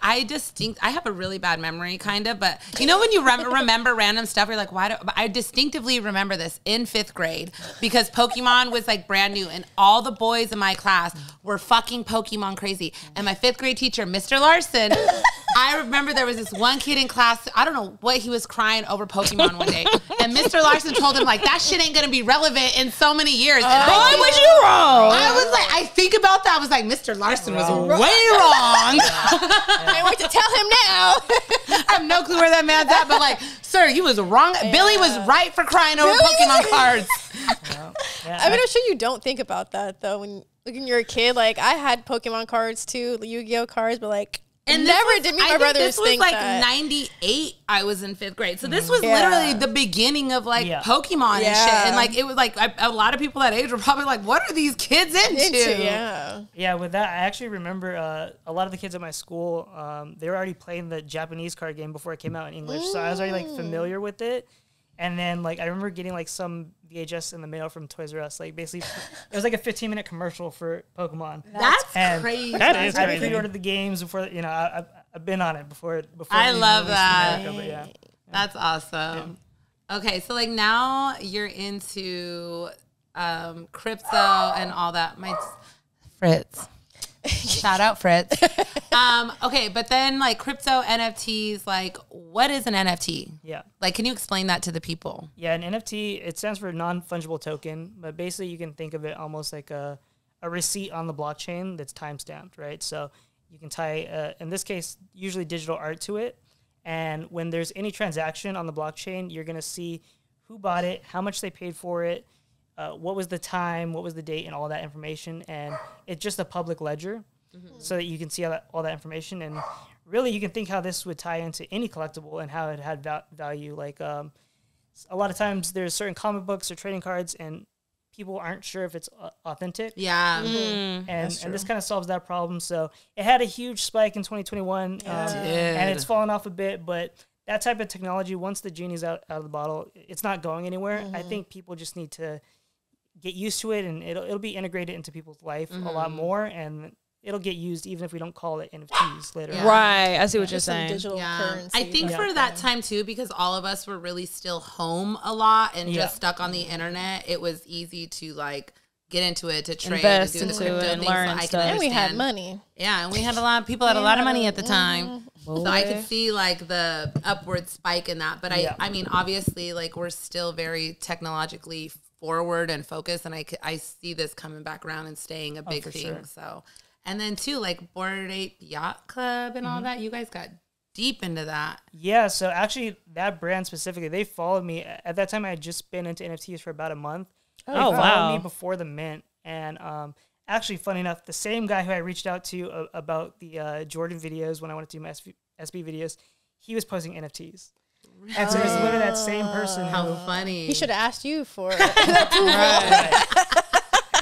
have a really bad memory, kind of, but you know when you remember random stuff, you're like, why do I distinctively remember this in 5th grade because Pokemon was like brand new, and all the boys in my class were fucking Pokemon crazy, and my 5th grade teacher, Mr. Larson, I remember there was this one kid in class, I don't know what he was crying over Pokemon one day. And Mr. Larson told him, like, that shit ain't going to be relevant in so many years. And Boy, was you wrong. I was like, I think about that. I was like, Mr. Larson was way wrong. I wait to tell him now. I have no clue where that man's at, but like, sir, he was wrong. Yeah. Billy was right for crying over Pokemon cards. I mean, I'm sure you don't think about that though when you're a kid. Like, I had Pokemon cards too, Yu-Gi-Oh cards, but like, and never did me my brothers this was think like that. 98. I was in 5th grade, so this was literally the beginning of like Pokemon and shit. And like, it was like a lot of people that age were probably like, "What are these kids into?" Yeah. With that, I actually remember a lot of the kids at my school. They were already playing the Japanese card game before it came out in English, so I was already like familiar with it. And then, like, I remember getting, like, some VHS in the mail from Toys R Us. Like, basically, it was, like, a 15-minute commercial for Pokemon. That's crazy. That is crazy. I pre-ordered the games before, you know, I've been on it before I love that. America, That's awesome. Yeah. Okay, so, like, now you're into crypto and all that. My Fritz. Shout out Fritz. Okay, but then like crypto, NFTs, like what is an NFT? Yeah. Like, can you explain that to the people? Yeah, an NFT, it stands for non-fungible token, but basically you can think of it almost like a receipt on the blockchain that's time-stamped, right? So you can tie, in this case, usually digital art to it. And when there's any transaction on the blockchain, you're going to see who bought it, how much they paid for it, what was the time, what was the date, and all that information. And it's just a public ledger so that you can see all that information. And really, you can think how this would tie into any collectible and how it had value. Like a lot of times there's certain comic books or trading cards and people aren't sure if it's authentic. Yeah. And this kind of solves that problem. So it had a huge spike in 2021 and it's fallen off a bit, but that type of technology, once the genie's out of the bottle, it's not going anywhere. I think people just need to get used to it, and it'll be integrated into people's life a lot more, and it'll get used even if we don't call it NFTs later on. Right, I see what you're saying. Digital currency. I think for that time too, because all of us were really still home a lot and just stuck on the internet, it was easy to like get into it, to trade, invest to do the into crypto it and things, learn so stuff. And we had money. Yeah, and we had a lot of people had a lot of money at the time. So I could see like the upward spike in that. But I mean, obviously, like we're still very technologically forward and focused, and I see this coming back around and staying a big thing. Sure. So, and then too, like Bored Ape Yacht Club and all that, you guys got deep into that. Yeah, so actually that brand specifically, they followed me. At that time, I had just been into NFTs for about a month. They followed me before the mint. And actually, funny enough, the same guy who I reached out to about the Jordan videos when I wanted to do my SB videos, he was posting NFTs. And so it's literally that same person. How funny. He should have asked you for it. Right.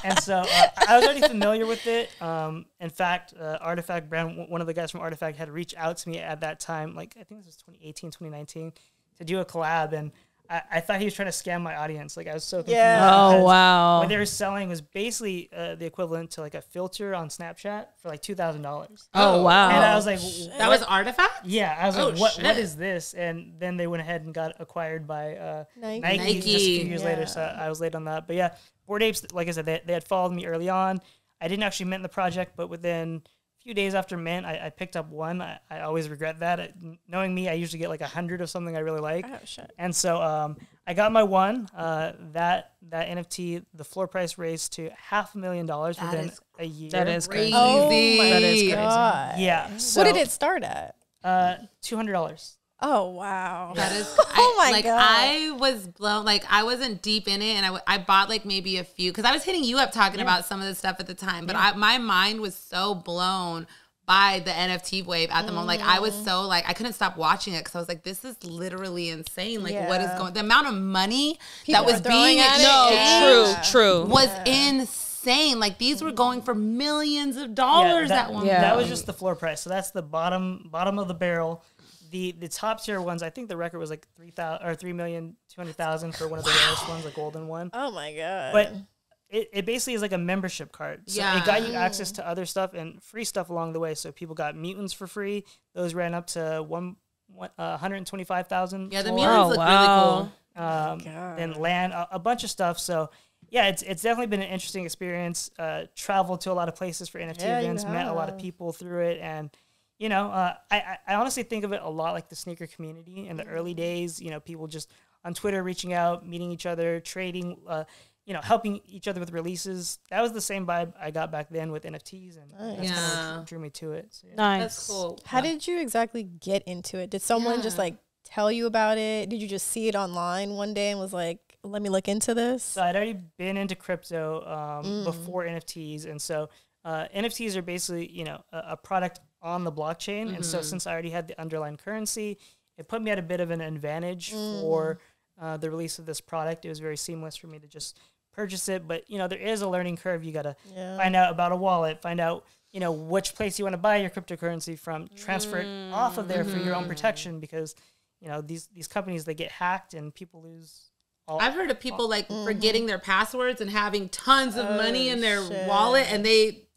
And so I was already familiar with it. In fact, Artifact brand, one of the guys from Artifact had reached out to me at that time, like I think this was 2018, 2019, to do a collab. And I thought he was trying to scam my audience. Like I was so confused. Yeah. Oh, wow. What they were selling was basically the equivalent to like a filter on Snapchat for like $2,000. Oh, wow. And I was like, that was Artifact? Yeah. I was like, what is this? And then they went ahead and got acquired by Nike just a few years later. So I was late on that. But yeah, Bored Apes, like I said, they had followed me early on. I didn't actually mint the project, but within a few days after mint, I picked up one. I always regret that. Knowing me, I usually get like 100 of something I really like. Oh, shit. And so I got my one. That NFT, the floor price raised to $500,000 within a year. That is crazy. Oh, my That is crazy. God. Yeah. So, What did it start at? $200. Oh, wow. That is, my God. I was blown, like I wasn't deep in it, and I bought like maybe a few, because I was hitting you up talking about some of the stuff at the time, but my mind was so blown by the NFT wave at the moment. Like I was so like, I couldn't stop watching it, because I was like, this is literally insane. Like what is going, the amount of money People that was being No, true. was insane. Like these were going for millions of dollars at one point. That was just the floor price. So that's the bottom of the barrel. The top tier ones, I think the record was like 3,200,000 for one of the rarest ones, the golden one. Oh my God. But it basically is like a membership card. So it got you access to other stuff and free stuff along the way. So people got mutants for free. Those ran up to 125,000. Yeah, the mutants look really cool. Then land, a bunch of stuff. So yeah, it's definitely been an interesting experience. Traveled to a lot of places for NFT events, met a lot of people through it, and you know, I honestly think of it a lot like the sneaker community in the early days. You know, people just on Twitter reaching out, meeting each other, trading, you know, helping each other with releases. That was the same vibe I got back then with NFTs, and that's kind of what drew me to it. So, Nice. That's cool. How did you exactly get into it? Did someone just like tell you about it? Did you just see it online one day and was like, let me look into this? So I'd already been into crypto before NFTs, and so NFTs are basically, you know, a product on the blockchain. And so since I already had the underlying currency, it put me at a bit of an advantage for the release of this product. It was very seamless for me to just purchase it. But, you know, there is a learning curve. You got to find out about a wallet, find out, you know, which place you want to buy your cryptocurrency from, transfer it off of there for your own protection, because, you know, these companies, they get hacked and people lose. I've heard of people like forgetting their passwords and having tons of money in their wallet, and they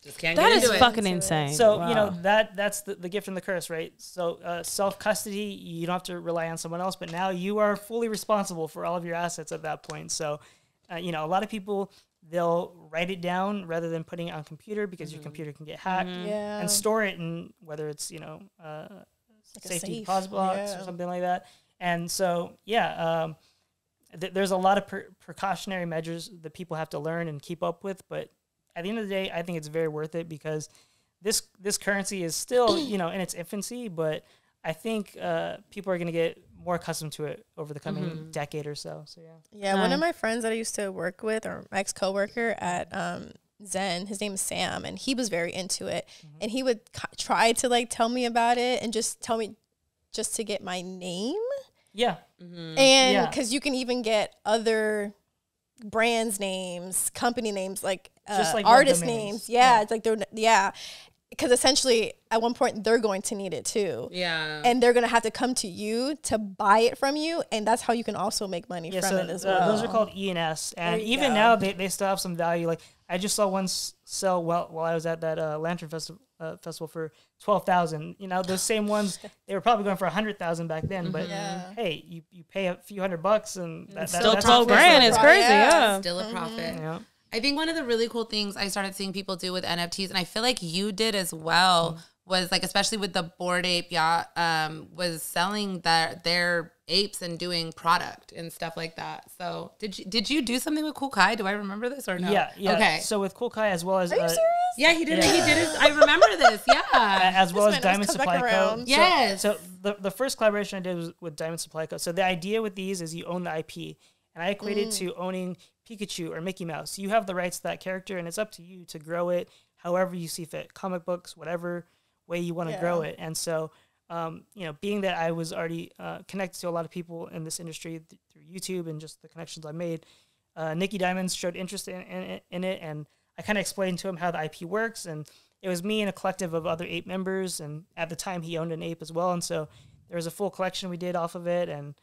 just can't get into it. That is fucking insane. So, you know, that's the gift and the curse, right? So self-custody, you don't have to rely on someone else, but now you are fully responsible for all of your assets at that point. So, you know, a lot of people, they'll write it down rather than putting it on computer, because your computer can get hacked, and store it in, whether it's, you know, safety deposit box or something like that. And so, there's a lot of precautionary measures that people have to learn and keep up with, but at the end of the day, I think it's very worth it, because this currency is still, you know, in its infancy, but I think people are going to get more accustomed to it over the coming decade or so. So one of my friends that I used to work with, or my ex-coworker at Zen, his name is Sam, and he was very into it, and he would try to like tell me about it and just tell me just to get my name. Yeah. And because you can even get other brands' names, company names, like, just like artist names. Yeah, it's like they're, because essentially at one point they're going to need it too. Yeah. And they're going to have to come to you to buy it from you. And that's how you can also make money from it as well. Those are called ENS. And even now they still have some value. Like I just saw one sell while I was at that Lantern Festival for $12,000. You know, those same ones, they were probably going for $100,000 back then. But hey, you pay a few $100 and that's still that's $12,000. It's crazy. Yeah. Still a profit. Yeah. I think one of the really cool things I started seeing people do with NFTs, and I feel like you did as well, was like, especially with the Bored Ape Yacht, was selling their apes and doing product and stuff like that. So did you do something with Cool Kai? Do I remember this or no? Yeah. Okay. So with Cool Kai, as well as Are you serious? Yeah, he did. He did it. I remember this. Yeah. As well as Diamond Supply Co. Yes. So the first collaboration I did was with Diamond Supply Co. So the idea with these is you own the IP, and I equate it to owning Pikachu or Mickey Mouse. You have the rights to that character, and it's up to you to grow it however you see fit. Comic books, whatever way you want to grow it. And so, you know, being that I was already connected to a lot of people in this industry through YouTube and just the connections I made, Nicky Diamonds showed interest in it, and I kind of explained to him how the IP works. And it was me and a collective of other ape members, and at the time he owned an ape as well. And so there was a full collection we did off of it. And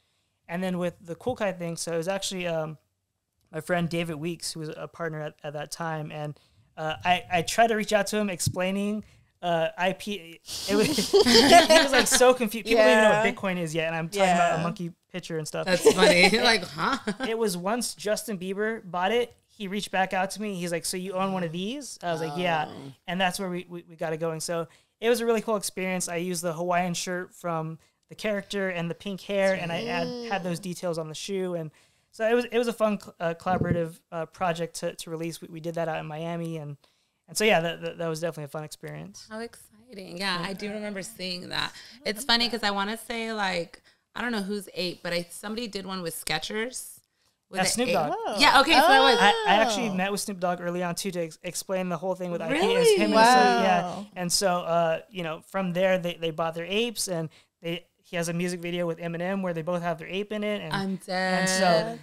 then with the Cool Kai thing, so it was actually my friend David Weeks, who was a partner at that time, and I tried to reach out to him explaining IP. It was he was like so confused. People don't even know what Bitcoin is yet, and I'm talking about a monkey picture and stuff. That's funny. Like, huh? It was once Justin Bieber bought it. He reached back out to me. He's like, "So you own one of these?" I was like, "Yeah," and that's where we got it going. So it was a really cool experience. I used the Hawaiian shirt from the character and the pink hair, and I had those details on the shoe, and so it was a fun collaborative project to release. We did that out in Miami, and so that was definitely a fun experience. How exciting! Yeah, I do remember seeing that. It's funny because I want to say, like, I don't know who's ape, but somebody did one with Skechers. That's Snoop Dogg. Oh. Yeah, okay, so it was. I actually met with Snoop Dogg early on too to explain the whole thing with IP. Really? It's him Wow. and so you know, from there they bought their apes, and he has a music video with Eminem where they both have their ape in it. And I'm dead. And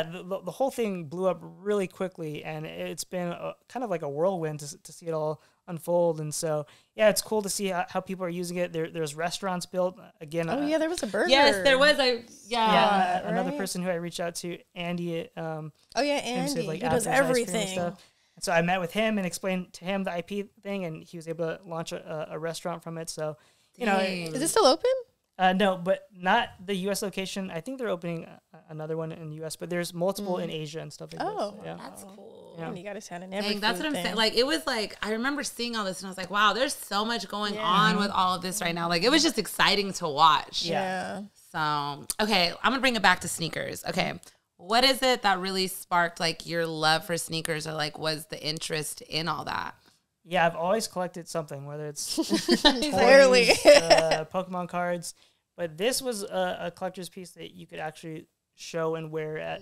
so the whole thing blew up really quickly, and it's been kind of like a whirlwind to see it all unfold. And so it's cool to see how people are using it. There's restaurants built again. There was a burger. Yes, there was another person who I reached out to, Andy. Andy, like, he does everything. And so I met with him and explained to him the IP thing, and he was able to launch a restaurant from it. So you know, is it still open? No, but not the U.S. location. I think they're opening another one in the U.S., but there's multiple in Asia and stuff like that. So, That's cool. And you got to stand in every That's what I'm saying. Like, it was like, I remember seeing all this and I was like, wow, there's so much going on with all of this right now. Like, it was just exciting to watch. Yeah. So, okay, I'm going to bring it back to sneakers. Okay. What is it that really sparked like your love for sneakers, or like was the interest in all that? Yeah, I've always collected something, whether it's Clearly. Pokemon cards. But this was a collector's piece that you could actually show and wear at,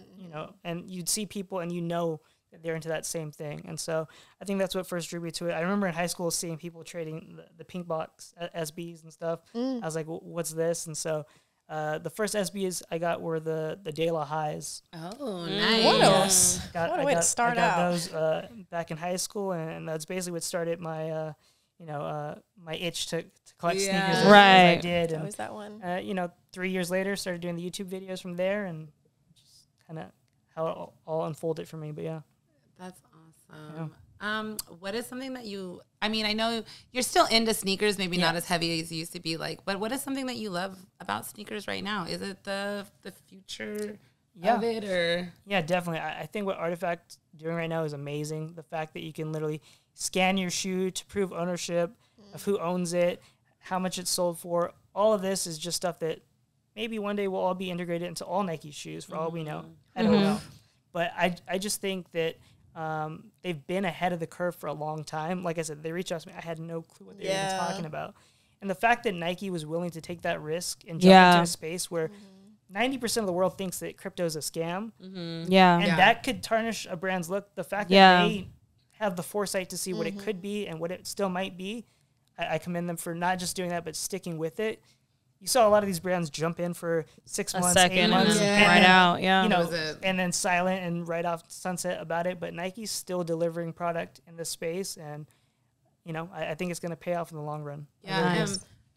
and you'd see people and that they're into that same thing. And so I think that's what first drew me to it. I remember in high school seeing people trading the pink box SBs and stuff. I was like, what's this? And so the first SBs I got were the De La Highs. Oh, nice. What else? What a way to start out. I got those back in high school, and that's basically what started my, my itch to collect sneakers as I did. And, Always that one. 3 years later, started doing the YouTube videos from there, and just kind of how it all unfolded for me. But yeah. That's awesome. Yeah. What is something that I know you're still into sneakers, maybe not as heavy as you used to be, like, but what is something that you love about sneakers right now? Is it the future of it, or? Yeah, definitely. I think what Artifact doing right now is amazing. The fact that you can literally scan your shoe to prove ownership of who owns it, how much it's sold for. All of this is just stuff that maybe one day will all be integrated into all Nike shoes for all we know. I don't know. But I just think that they've been ahead of the curve for a long time. Like I said, they reached out to me. I had no clue what they were even talking about. And the fact that Nike was willing to take that risk and jump into a space where 90% of the world thinks that crypto is a scam. And that could tarnish a brand's look. The fact that they have the foresight to see what it could be and what it still might be, I commend them for not just doing that, but sticking with it. You saw a lot of these brands jump in for 6 months, 8 months, and out, and then silent and right off sunset about it. But Nike's still delivering product in this space, and I think it's going to pay off in the long run. Yeah,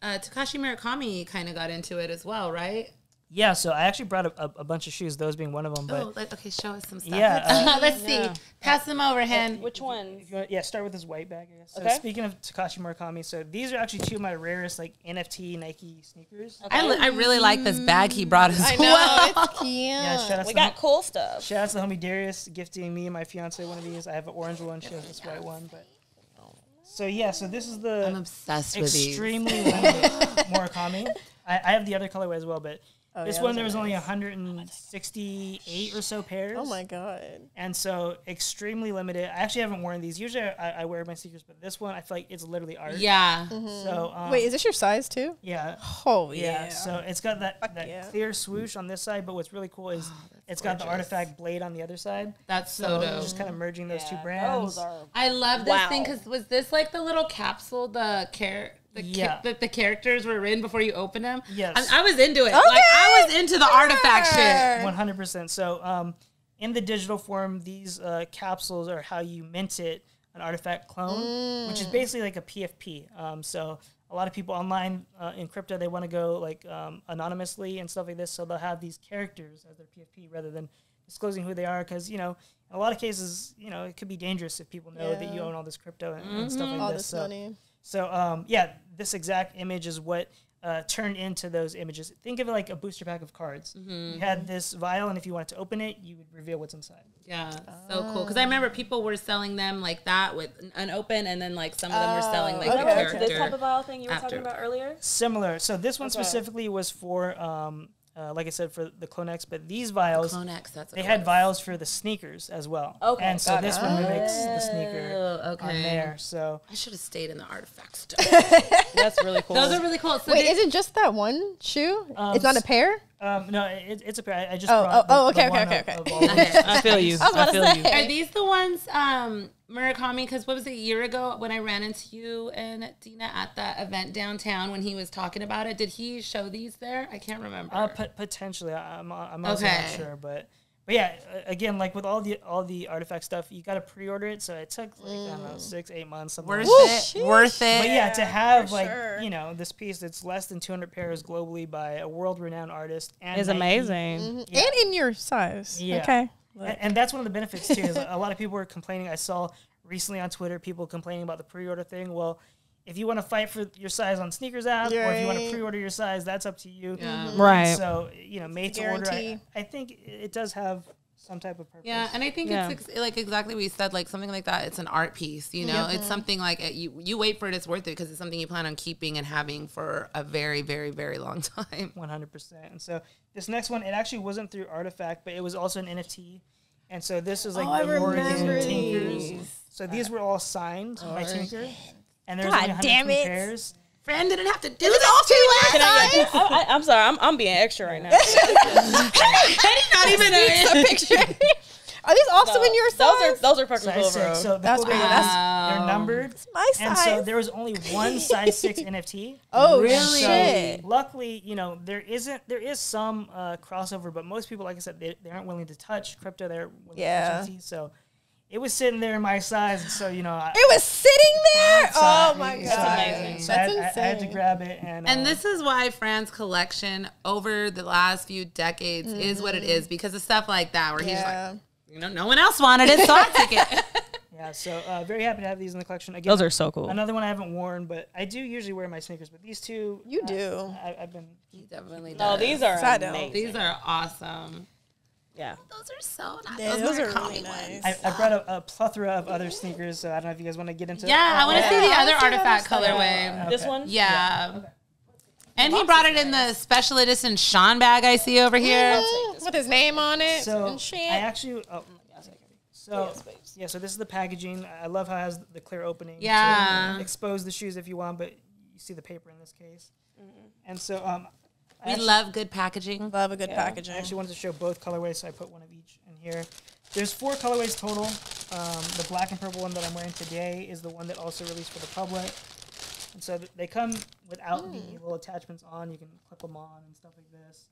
Takashi Murakami kind of got into it as well, right? Yeah, so I actually brought a bunch of shoes, those being one of them. But okay, show us some stuff. Yeah, let's see. Pass them over, Hen. Which one? Start with this white bag, I guess. So okay. Speaking of Takashi Murakami, so these are actually two of my rarest NFT Nike sneakers. Okay. I really like this bag he brought as well. I know, it's cute. Yeah, we got cool stuff. Shout out to the homie Darius gifting me and my fiance one of these. I have an orange one, she has this white one, but. So this is the I'm obsessed with extremely limited Murakami. I have the other colorway as well, but this one there was only 168 or so pairs. Oh my god! And so extremely limited. I actually haven't worn these. Usually I wear my sneakers, but this one I feel like it's literally art. Yeah. So wait, is this your size too? Yeah. Oh yeah. So it's got that clear swoosh on this side, but what's really cool is it's got the Artifact blade on the other side. That's so dope. Just kind of merging those two brands. I love this thing because was this like the little capsule the characters were in before you open them? Yes. I was into it. Okay. Like I was into the Artifact shit. 100%. So in the digital form, these capsules are how you mint it, an Artifact clone, which is basically like a PFP. So a lot of people online in crypto, they want to go like anonymously and stuff like this. So they'll have these characters as their PFP rather than disclosing who they are, because in a lot of cases, it could be dangerous if people know that you own all this crypto and stuff like all this. Money. So this exact image is what turned into those images. Think of it like a booster pack of cards. You had this vial, and if you wanted to open it, you would reveal what's inside. Yeah, so cool. Because I remember people were selling them like that with unopened, and then like some of them were selling like the character. This type of vial thing you were talking about earlier? Similar. So this one specifically was for like I said, for the Clonex, but these vials, they had vials for the sneakers as well. Okay. And so this one mimics the sneaker on there. So I should have stayed in the Artifact stuff. That's really cool. Those are really cool. So wait, is it just that one shoe? It's not a pair? No, it's a pair. I just okay. I feel you. I feel you. Are these the ones, Murakami? Because what was it, a year ago when I ran into you and Dina at that event downtown when he was talking about it? Did he show these there? I can't remember. Potentially, I'm also not sure, but yeah, again, like with all the Artifact stuff, you got to pre-order it, so it took like I don't know 6-8 months. Worth it. But yeah, to have this piece that's less than 200 pairs globally by a world-renowned artist and is amazing, and in your size. Yeah. Okay. And that's one of the benefits too. Is a lot of people were complaining. I saw recently on Twitter people complaining about the pre-order thing. Well, if you want to fight for your size on Sneakers app, or if you want to pre-order your size, that's up to you. Right. So made to order. I think it does have some type of purpose. Yeah, and I think it's like exactly what you said, like something like that. It's an art piece, you know. It's something like you wait for it, it's worth it because it's something you plan on keeping and having for a very, very, very long time. 100%. And so this next one, it actually wasn't through Artifact, but it was also an NFT. And so this was like the Morgan Tinkers. So these were all signed by Tinker, and there's only 120 pairs. Fran didn't have to do it all too last time. I'm sorry. I'm being extra right now. Henny not even a picture. Are these also in your size? Those are fucking cool, bro. So that's cool great. they're numbered. It's my size. And so there was only one size 6 NFT. Oh, really? Shit. Luckily, you know, there is some crossover, but most people, like I said, they aren't willing to touch crypto. They're willing to touch NFTs. So it was sitting there in my size, and so, you know, it was sitting there. Oh my god, that's amazing. So That's I insane. had to grab it, And this is why Fran's collection over the last few decades is what it is, because of stuff like that where he's like, you know, no one else wanted it, so I took it. Yeah, so very happy to have these in the collection. Again, Those are so cool. Another one I haven't worn, but I do usually wear my sneakers. But these two, You do. I've been. He definitely does. No, these are I don't. amazing. These are awesome. Yeah. Those are so nice. Yeah, those are really Murakami nice. ones. I brought a plethora of other sneakers, so I don't know if you guys want to get into. Yeah, I want to see the I other wanna see artifact other stuff. colorway. This one? Yeah. And he brought it in the special edition Sean bag I see over here. With his name on it So and shit. I actually. So yeah, so this is the packaging. I love how it has the clear opening. Yeah. To expose the shoes if you want, but you see the paper in this case. And so We actually- love good packaging. Love a good packaging. I actually wanted to show both colorways, so I put one of each in here. There's 4 colorways total. The black and purple one that I'm wearing today is the one that also released for the public. And so they come without the little attachments on. You can clip them on and stuff like this.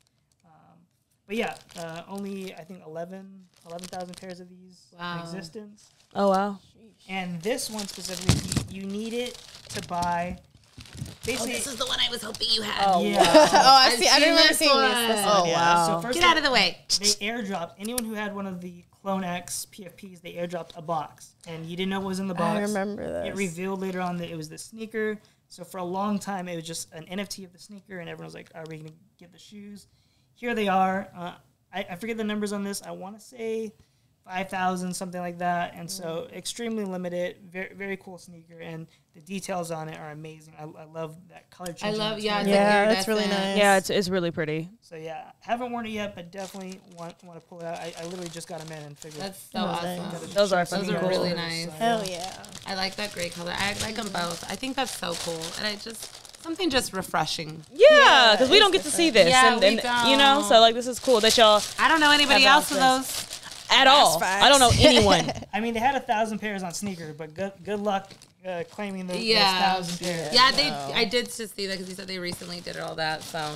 But yeah, only I think 11,000 pairs of these in existence. Oh, wow. And this one specifically, you need it to buy. Basically, This is the one I was hoping you had. Oh, yeah. I see. I seen don't remember this seeing one. this. Oh, wow. So first Get out of the way. they airdropped anyone who had one of the Clone X PFPs. They airdropped a box, and you didn't know what was in the box. I remember this. It revealed later on that it was the sneaker. So for a long time, it was just an NFT of the sneaker, and everyone was like, "Are we gonna get the shoes?" Here they are. I forget the numbers on this. I want to say 5,000, something like that. And so extremely limited, very very cool sneaker, and the details on it are amazing. I love that color change. That's really nice. Yeah, it's really pretty. So yeah, haven't worn it yet, but definitely want to pull it out. I literally just got them in and figured. That's so awesome. Those are Those fucking are cool. really nice. Hell yeah. I like that gray color. I like them both. I think that's so cool. And I just, something just refreshing. Yeah, because we don't get to see this. Yeah, and, we you know, don't. so like this is cool that y'all I don't know anybody Have else with those. at all. facts. I don't know anyone. I mean, they had 1,000 pairs on sneaker, but good luck claiming those Yeah. 1,000 pairs. Yeah, I did just see that because you said they recently did all that. So,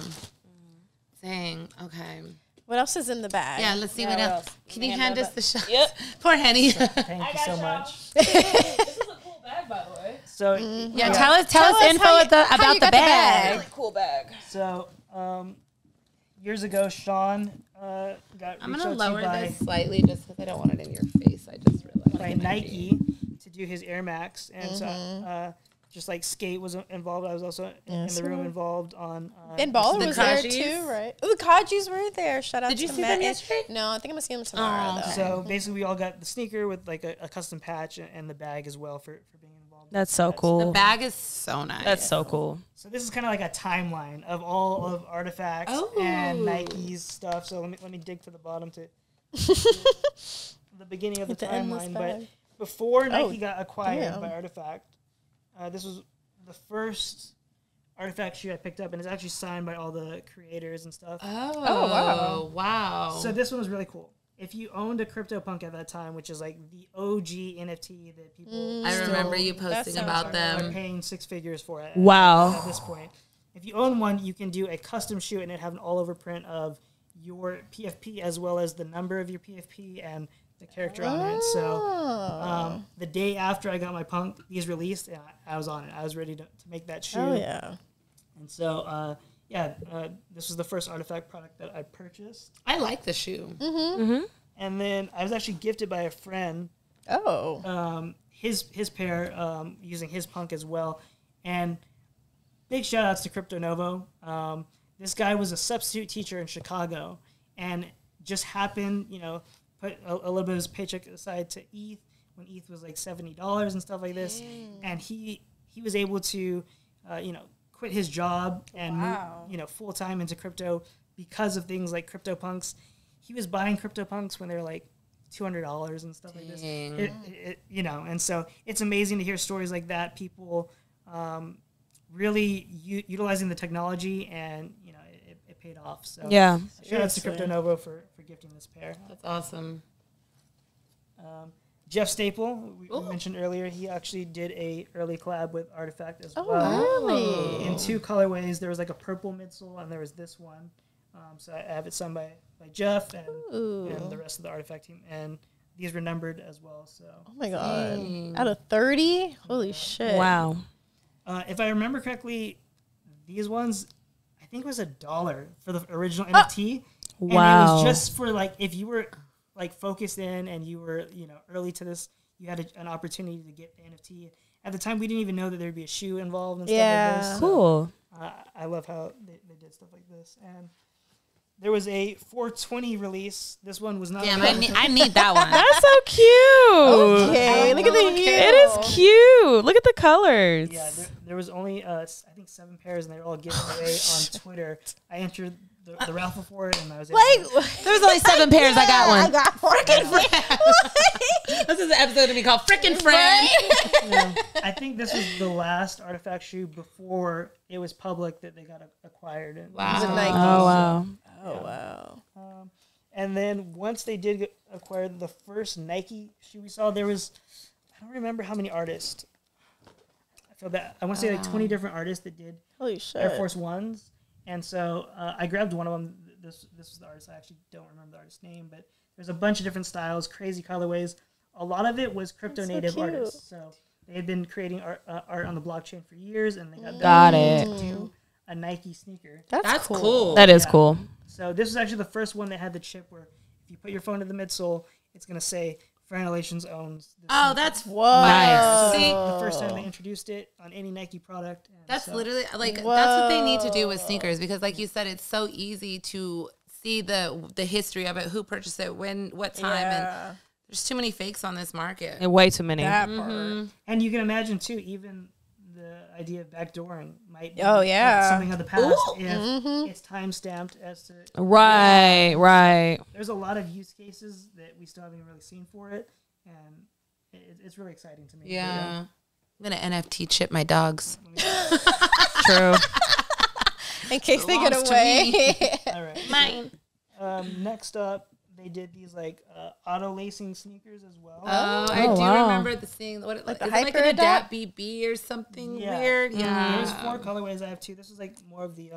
dang. Okay. What else is in the bag? Yeah, let's see what else. Can you hand us the shot? Yep. Poor Henny. Thank you so much. This is a cool bag, by the way. So Yeah, tell us info how you about got the the bag. Really cool bag. So years ago, Sean got I'm reached gonna out to lower by, this slightly just because I don't want it in your face. I just realized. by Nike to do his Air Max, and so just like Skate was involved, I was also in the room involved on. Ben Baller The was there Kajis? too, right? Ooh, the Kajis were there. Shout out Did you to see Matt. them yesterday? No, I think I'm gonna see them tomorrow. Oh, though. okay. So basically, we all got the sneaker with like a custom patch and the bag as well for being involved. That's so The cool. bag is so nice. That's so cool. So this is kind of like a timeline of all of Artifacts and Nike's stuff. So let me dig to the bottom to the beginning of the The endless timeline. But bag. before Nike got acquired damn. by Artifact, this was the first Artifact shoe I picked up, and it's actually signed by all the creators and stuff. Oh, wow. So this one was really cool. If you owned a CryptoPunk at that time, which is like the OG NFT that people I still remember you posting sounds about are them. paying 6 figures for it. Wow. At this point, if you own one, you can do a custom shoe and it have an all-over print of your PFP as well as the number of your PFP and the character on it. So the day after I got my Punk, these released, and I was on it. I was ready to make that shoe. Oh yeah. And so this was the first Artifact product that I purchased. I like the shoe. And then I was actually gifted by a friend Oh. his pair using his Punk as well. And big shout outs to Crypto Novo. This guy was a substitute teacher in Chicago and just happened, put a little bit of his paycheck aside to ETH when ETH was like $70 and stuff like this, and he was able to, quit his job and move, full time into crypto because of things like CryptoPunks. He was buying CryptoPunks when they were like $200 and stuff like this. And so it's amazing to hear stories like that. People really utilizing the technology, and it paid off. So shout out to Crypto Novo for gifting this pair. That's awesome. Jeff Staple, we mentioned earlier, he actually did a early collab with Artifact as well. Really? In 2 colorways. There was like a purple midsole, and there was this one. So I have it signed by Jeff and the rest of the Artifact team. And these were numbered as well. So. Oh my God. Out of 30? Holy shit. Wow. If I remember correctly, these ones, I think it was $1 for the original NFT. Wow. And it was just for like, if you were like focused in and you were, early to this, you had an opportunity to get the NFT. At the time, we didn't even know that there'd be a shoe involved and stuff like this. Cool. So, I love how they did stuff like this. And there was a 420 release. This one was not. Damn, I need that one. That's so cute. Okay, look at the hue. It is cute. Look at the colors. Yeah, there was only, I think 7 pairs, and they were all given away on Twitter. I entered the raffle for it, and I was able to. There was only 7 pairs. I got one. I got freaking This is an episode to be called Frickin' Fran. I think this was the last Artifact shoe before it was public that they got acquired. Wow. With Nike. Oh, wow. Oh, wow. And then once they did acquire the first Nike shoe we saw, there was, I don't remember how many artists. I feel bad. I want to say like 20 different artists that did Holy shit. Air Force Ones. And so I grabbed one of them. This was the artist. I actually don't remember the artist's name, but there's a bunch of different styles, crazy colorways. A lot of it was crypto native artists. So they had been creating art on the blockchain for years, and they got it. to do a Nike sneaker. That's cool. That is cool. So this was actually the first one that had the chip where if you put your phone to the midsole, it's going to say Fran Relations owns this Oh, sneaker. that's Nice. See, the first time they introduced it on any Nike product. And that's so, literally like that's what they need to do with sneakers, because like you said, it's so easy to see the history of it, who purchased it, when, what time, and there's too many fakes on this market. And way too many. That part. And you can imagine too, even the idea of backdooring might be something of the past if it's time stamped as to Right. There's a lot of use cases that we still haven't really seen for it, and it's really exciting to me. Yeah. I'm gonna NFT chip my dogs. True. In case they get Belongs to away. All right. Mine. Next up, they did these like auto lacing sneakers as well. I do remember the seeing what Like is the it like an Hyper Adapt BB or something weird. Yeah. There's 4 colorways. I have 2. This is like more of the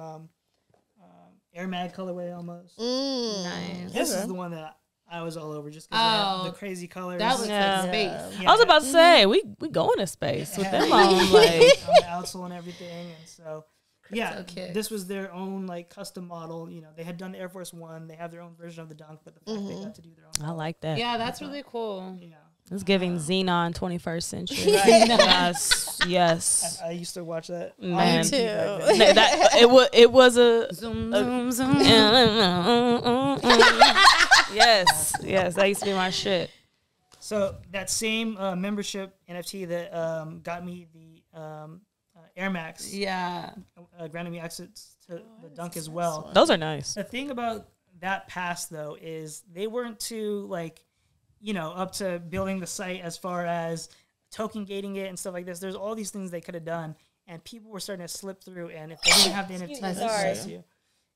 Air Mag colorway almost. Nice. This is the one that I was all over just because the crazy colors. That looks like space. Yeah. I was about to say, we going to space with them on. Like, on the outsole and everything, and so kids. this was their own like custom model. They had done the Air Force One. They have their own version of the Dunk, but the fact they got to do their own. I like that. Yeah, that's really cool. Yeah. It's giving Xenon 21st century. Right. Yes. I used to watch that. Man. on too. repeat back then. It was a Zoom, zoom, zoom. yes, that used to be my shit. So that same membership NFT that got me the Air Max, granted me access to the Dunk as well. Those are nice. The thing about that pass though is they weren't too up to building the site as far as token gating it and stuff like this. There's all these things they could have done, and people were starting to slip through. And if they didn't have the NFT,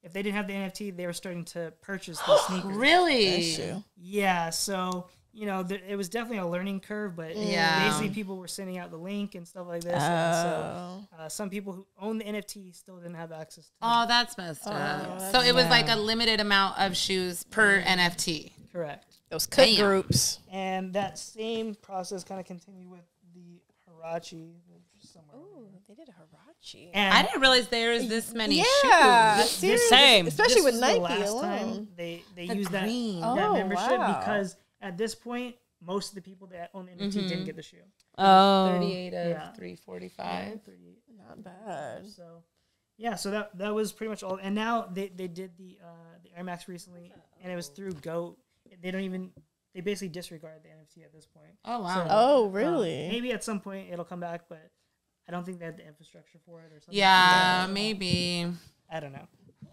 if they didn't have the NFT, they were starting to purchase the sneakers. Really? Yeah. So it was definitely a learning curve, but basically people were sending out the link and stuff like this. And so some people who own the NFT still didn't have access to it. Oh, that's messed up. So it was like a limited amount of shoes per NFT. Correct. Those cut groups. And that same process kind of continued with the Hirachi. Ooh, they did a Hirachi. And I didn't realize there was this many shoes. seriously. Same. Especially this with was Nike the last alone. time they used that green. membership wow. because at this point, most of the people that own the NFT didn't get the shoe. Oh, 38 of 345. Not bad. So that was pretty much all. And now they did the Air Max recently, and it was through Goat. They don't even they basically disregard the NFT at this point. Oh wow. So, Oh, really? maybe at some point it'll come back, but I don't think they have the infrastructure for it or something. Yeah, maybe. I don't know.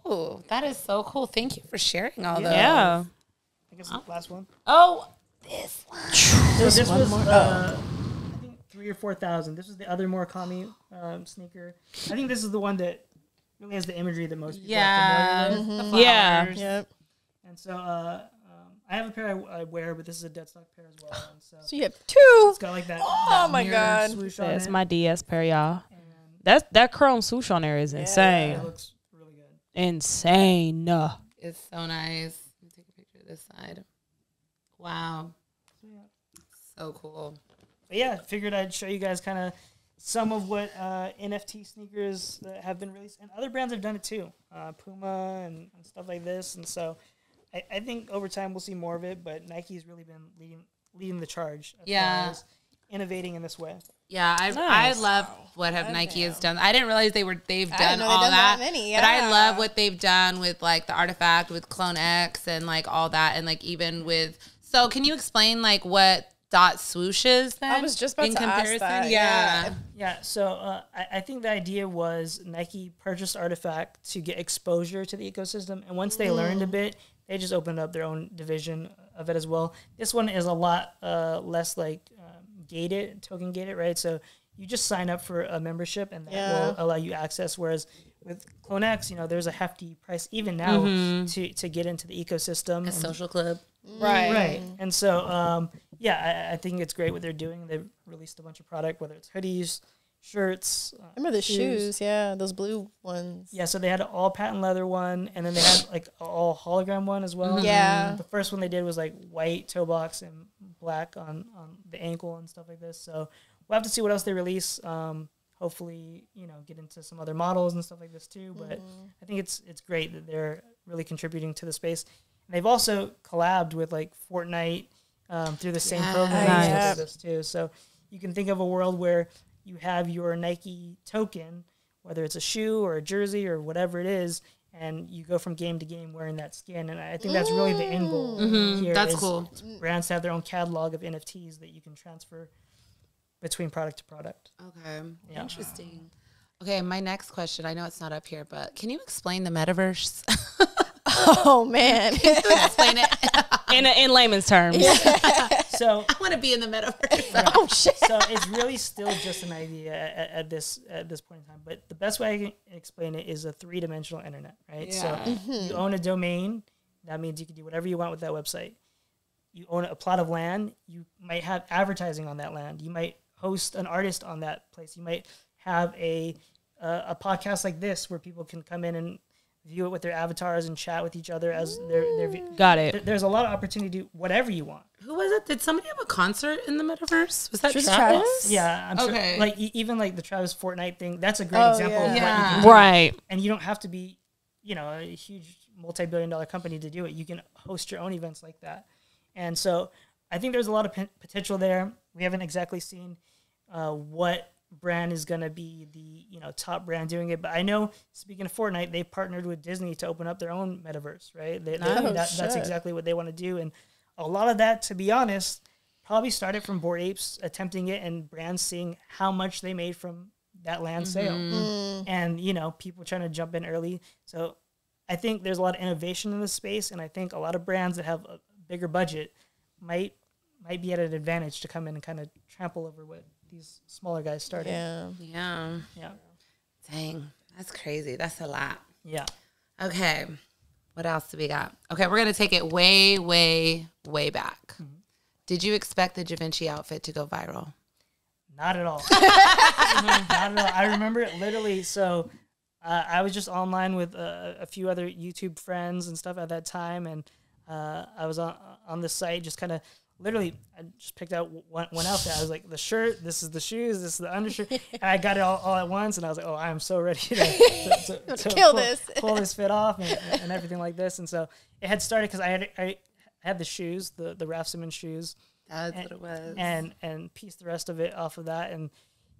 Oh, that is so cool. Thank you for sharing all those. Yeah. I guess the last one. Oh, this one. So this was I think 3,000 or 4,000. This was the other Murakami sneaker. I think this is the one that really has the imagery that most people are familiar with. The flowers. Yeah. Yep. And so I have a pair I wear, but this is a dead stock pair as well. And so You have two. it's got like that. Oh that my mirror God. swoosh on That's it. my DS pair, y'all. And That chrome swoosh on there is insane. it looks really good. Insane. It's so nice. Let me take a picture of this side. Wow. So cool. But yeah, figured I'd show you guys kind of some of what NFT sneakers that have been released, and other brands have done it too. Puma and stuff like this. And so I think over time we'll see more of it, but Nike's really been leading the charge as far as innovating in this way. Yeah, I Nice. love what Nike has done. I didn't realize they've done know all they've done that. that many, But I yeah. love what they've done with like the artifact with Clone X and like all that, and like even with. So can you explain like what dot swoosh is then? I was just about to ask that, Yeah. Yeah, so I think the idea was Nike purchased Artifact to get exposure to the ecosystem, and once they learned a bit, they just opened up their own division of it as well. This one is a lot less like token gated, right? So you just sign up for a membership, and that will allow you access. Whereas with Clone X, there's a hefty price even now to get into the ecosystem. A social club. Right. And so, I think it's great what they're doing. They've released a bunch of product, whether it's hoodies, shirts. Remember the shoes? Yeah, those blue ones. Yeah, so they had an all patent leather one, and then they had like an all hologram one as well. Yeah. The first one they did was like white toe box and black on the ankle and stuff like this. So we'll have to see what else they release. Hopefully, get into some other models and stuff like this too. But I think it's great that they're really contributing to the space. And they've also collabed with like Fortnite through the same program and stuff like this too. So you can think of a world where you have your Nike token, whether it's a shoe or a jersey or whatever it is, and you go from game to game wearing that skin. And I think that's really the end goal here. That's is cool. Brands have their own catalog of NFTs that you can transfer between product to product. Okay. Yeah. Interesting. Okay, my next question. I know it's not up here, but can you explain the metaverse? Oh man. Explain it. In layman's terms. So I want to be in the metaverse. Oh shit. so it's really still just an idea at this point in time. But the best way I can explain it is a 3-dimensional internet, right? So you own a domain. That means you can do whatever you want with that website. You own a plot of land. You might have advertising on that land. You might host an artist on that place. You might have a podcast like this where people can come in and view it with their avatars and chat with each other as their Got it. There's a lot of opportunity to do whatever you want. Who was it? Did somebody have a concert in the metaverse? Was that Just Travis? Travis? Yeah, I'm Okay. sure. Like even like the Travis Fortnite thing, that's a great Oh, example of what you yeah. can do. Right. And you don't have to be, a huge multi-billion-dollar company to do it. You can host your own events like that. And so I think there's a lot of potential there. We haven't exactly seen what brand is going to be the top brand doing it, but I know, speaking of Fortnite, they partnered with Disney to open up their own metaverse, right? That's exactly what they want to do. And a lot of that, to be honest, probably started from Bored Apes attempting it and brands seeing how much they made from that land sale and people trying to jump in early. So I think there's a lot of innovation in this space, and I think a lot of brands that have a bigger budget might be at an advantage to come in and kind of trample over what these smaller guys started. Yeah. Dang. That's crazy. That's a lot. Yeah. Okay. What else do we got? Okay, we're going to take it way, way, way back. Did you expect the Givenchy outfit to go viral? Not at all. Not at all. I remember it literally. So I was just online with a few other YouTube friends and stuff at that time. And I was on the site just kind of literally, I just picked out one outfit. I was like, the shirt, this is the shoes, this is the undershirt. And I got it all at once. And I was like, oh, I am so ready to kill this. pull this fit off and everything like this. And so it had started because I had the shoes, the Ralph Simmons shoes. That's what it was. And pieced the rest of it off of that. And,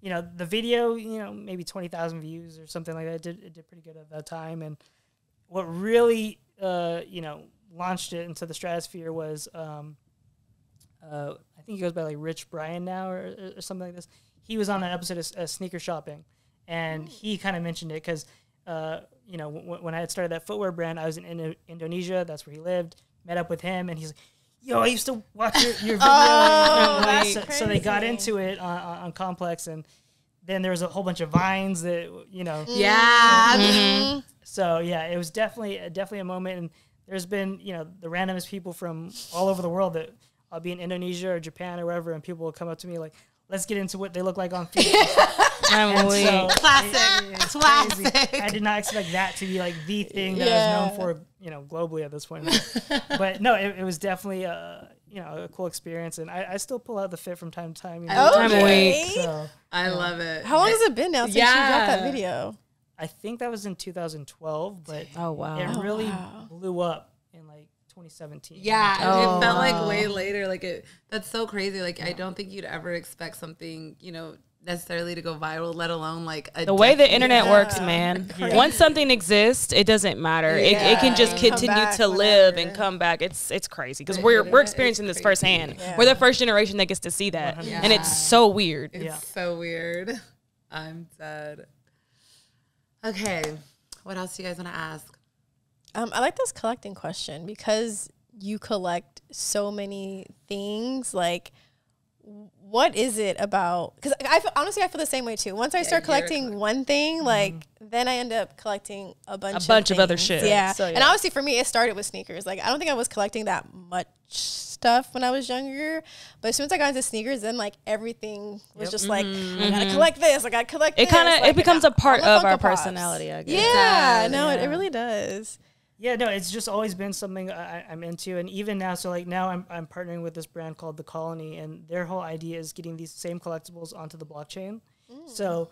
the video, maybe 20,000 views or something like that. It did pretty good at that time. And what really, launched it into the stratosphere was I think he goes by like Rich Brian now or something like this. He was on an episode of Sneaker Shopping, and he kind of mentioned it because, you know, when I had started that footwear brand, I was in Indonesia. That's where he lived. Met up with him, and he's like, yo, I used to watch your video. So they got into it on Complex, and then there was a whole bunch of Vines that, you know. Yeah. Mm-hmm. So, yeah, it was definitely a moment, and there's been, you know, the randomest people from all over the world that I'll be in Indonesia or Japan or wherever, and people will come up to me like, let's get into what they look like on feet. Classic. I did not expect that to be like the thing that I was known for, you know, globally at this point. But no, it was definitely you know, a cool experience, and I still pull out the fit from time to time. You know, So, I love it. how long has it been now since you dropped that video? I think that was in 2012, but it really blew up in like 2017. Yeah, it felt like way later. Like that's so crazy. Like I don't think you'd ever expect something, you know, necessarily to go viral, let alone like the way the internet works, man. Once something exists, it doesn't matter. It can just continue to live and come back. It's crazy because we're experiencing this firsthand. We're the first generation that gets to see that, and it's so weird. It's so weird. I'm dead. Okay, what else do you guys want to ask? I like this collecting question because you collect so many things. Like, what is it about? Because honestly, I feel the same way too. Once I start collecting one thing, like then I end up collecting a bunch of other shit. Yeah. So, and obviously for me, it started with sneakers. Like I don't think I was collecting that much stuff when I was younger, but as soon as I got into sneakers, then like everything was just like I gotta collect this. I gotta collect this. It becomes a part of our personality, I guess. Yeah. No, it really does. Yeah, no, it's just always been something I'm into, and even now, so like now I'm partnering with this brand called The Colony, and their whole idea is getting these same collectibles onto the blockchain. So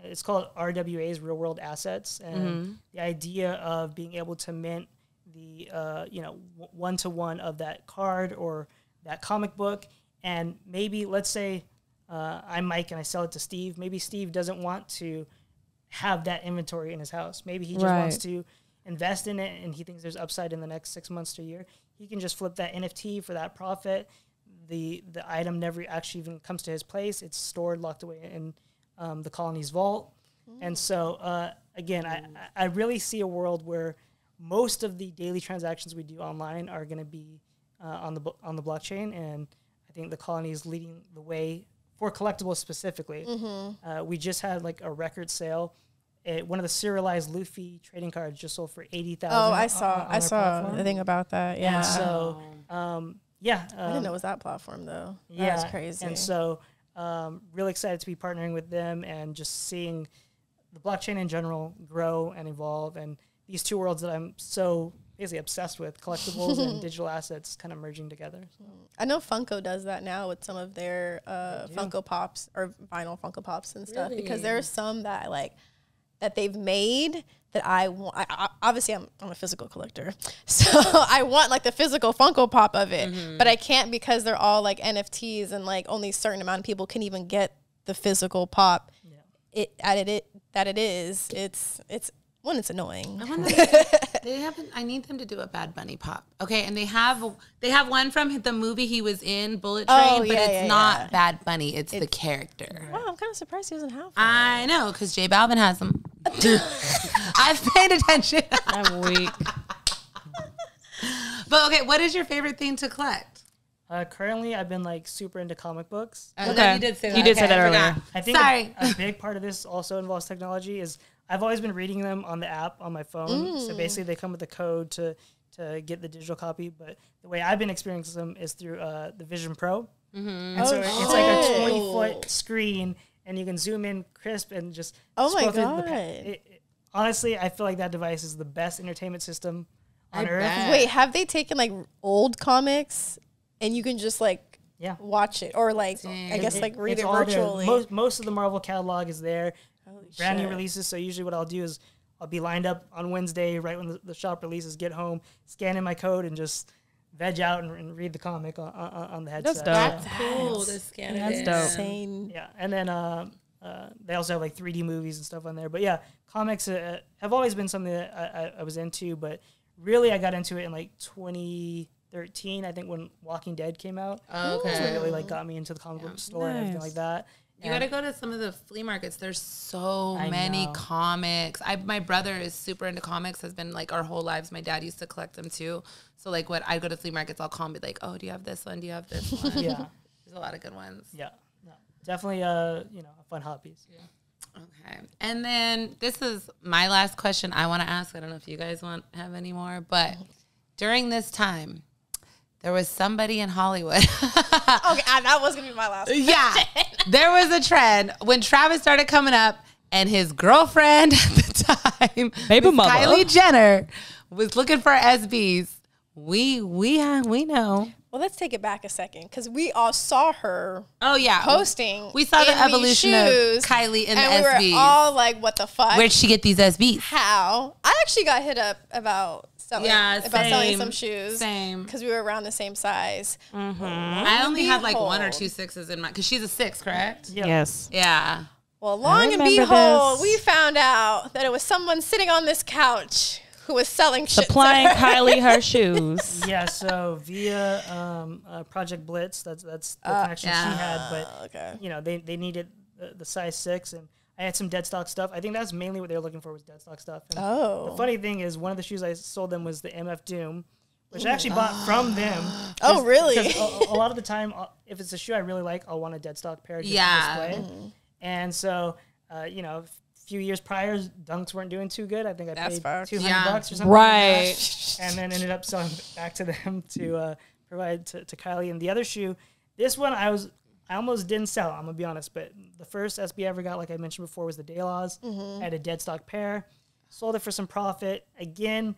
it's called RWAs, Real World Assets, and the idea of being able to mint the you know, one-to-one of that card or that comic book, and maybe let's say I'm Mike and I sell it to Steve. Maybe Steve doesn't want to have that inventory in his house. Maybe he just wants to invest in it, and he thinks there's upside in the next 6 months to a year. He can just flip that NFT for that profit. The item never actually even comes to his place. It's stored, locked away in the Colony's vault. And so, again, I really see a world where most of the daily transactions we do online are going to be on the blockchain, and I think the Colony is leading the way for collectibles specifically. We just had like a record sale. One of the serialized Luffy trading cards just sold for $80,000. Oh, I saw the thing about that. Yeah. And so, I didn't know it was that platform though. Yeah, that's crazy. And so, really excited to be partnering with them and just seeing the blockchain in general grow and evolve, and these two worlds that I'm so basically obsessed with, collectibles and digital assets, kind of merging together. So. I know Funko does that now with some of their Funko Pops or vinyl Funko Pops and stuff, because there are some that that they've made that I want. Obviously, I'm a physical collector, so I want like the physical Funko Pop of it, but I can't because they're all like NFTs and like only a certain amount of people can even get the physical pop. It's annoying. I need them to do a Bad Bunny pop. Okay, and they have one from the movie he was in, Bullet Train, but it's not Bad Bunny. It's the character. Wow, I'm kind of surprised he doesn't have one. I know, because J Balvin has them. I've paid attention. I'm weak. But okay, what is your favorite thing to collect? Currently, I've been like super into comic books. Okay. You did say that. You did say that earlier. I think a big part of this also involves technology. Is I've always been reading them on the app on my phone. So basically, they come with a code to get the digital copy. But the way I've been experiencing them is through the Vision Pro. And so it's like a 20-foot screen, and you can zoom in crisp and just my God. Honestly, I feel like that device is the best entertainment system on Earth. Bet. Wait, have they taken like old comics and you can just like watch it, or like I guess like read it virtually? Most of the Marvel catalog is there. Brand new releases. So usually what I'll do is I'll be lined up on Wednesday right when the shop releases, get home, scan in my code, and just veg out and read the comic on the headset. That's dope. Cool to scan it in. That's dope. Insane. Yeah, and then they also have like 3D movies and stuff on there. But yeah, comics have always been something that I was into, but really I got into it in like 20 13, I think, when Walking Dead came out. Okay. That's what really like got me into the comic book store and everything like that. You got to go to some of the flea markets. There's so many comics. My brother is super into comics, has been like our whole lives. My dad used to collect them too. So like when I go to flea markets, I'll call and be like, oh, do you have this one? Do you have this one? Yeah. There's a lot of good ones. Yeah. No, definitely, fun hobbies. Yeah. Okay. And then this is my last question I want to ask. I don't know if you guys have any more, but during this time, there was somebody in Hollywood. Okay, that was gonna be my last. Yeah, there was a trend when Travis started coming up, and his girlfriend at the time, Baby mama, Kylie Jenner, was looking for SBs. We know. Well, let's take it back a second because we all saw her. Oh yeah, posting. We saw the evolution of Kylie in the SBs. And we were all like, "What the fuck? Where'd she get these SBs? How?" I actually got hit up about selling some shoes. Same. Because we were around the same size. Mm-hmm. I only had like 1 or 2 6s in my, because she's a 6, correct? Yep. Yes. Yeah. Well, long and behold, we found out that it was someone sitting on this couch who was selling shit. Supplying Kylie her shoes. Yeah, so via Project Blitz, that's the connection she had. But, they needed the size 6, and I had some dead stock stuff. I think that's mainly what they were looking for was dead stock stuff. And the funny thing is, one of the shoes I sold them was the MF Doom, which I actually bought from them. Oh, really? Because a lot of the time, if it's a shoe I really like, I'll want a dead stock pair just to display. And so, a few years prior, Dunks weren't doing too good. I think I paid $200 or something. Right. Like that, and then ended up selling back to them to provide to Kylie. And the other shoe, this one I almost didn't sell, I'm going to be honest, but the first SB I ever got, like I mentioned before, was the Daylaws. I had a dead stock pair. Sold it for some profit. Again,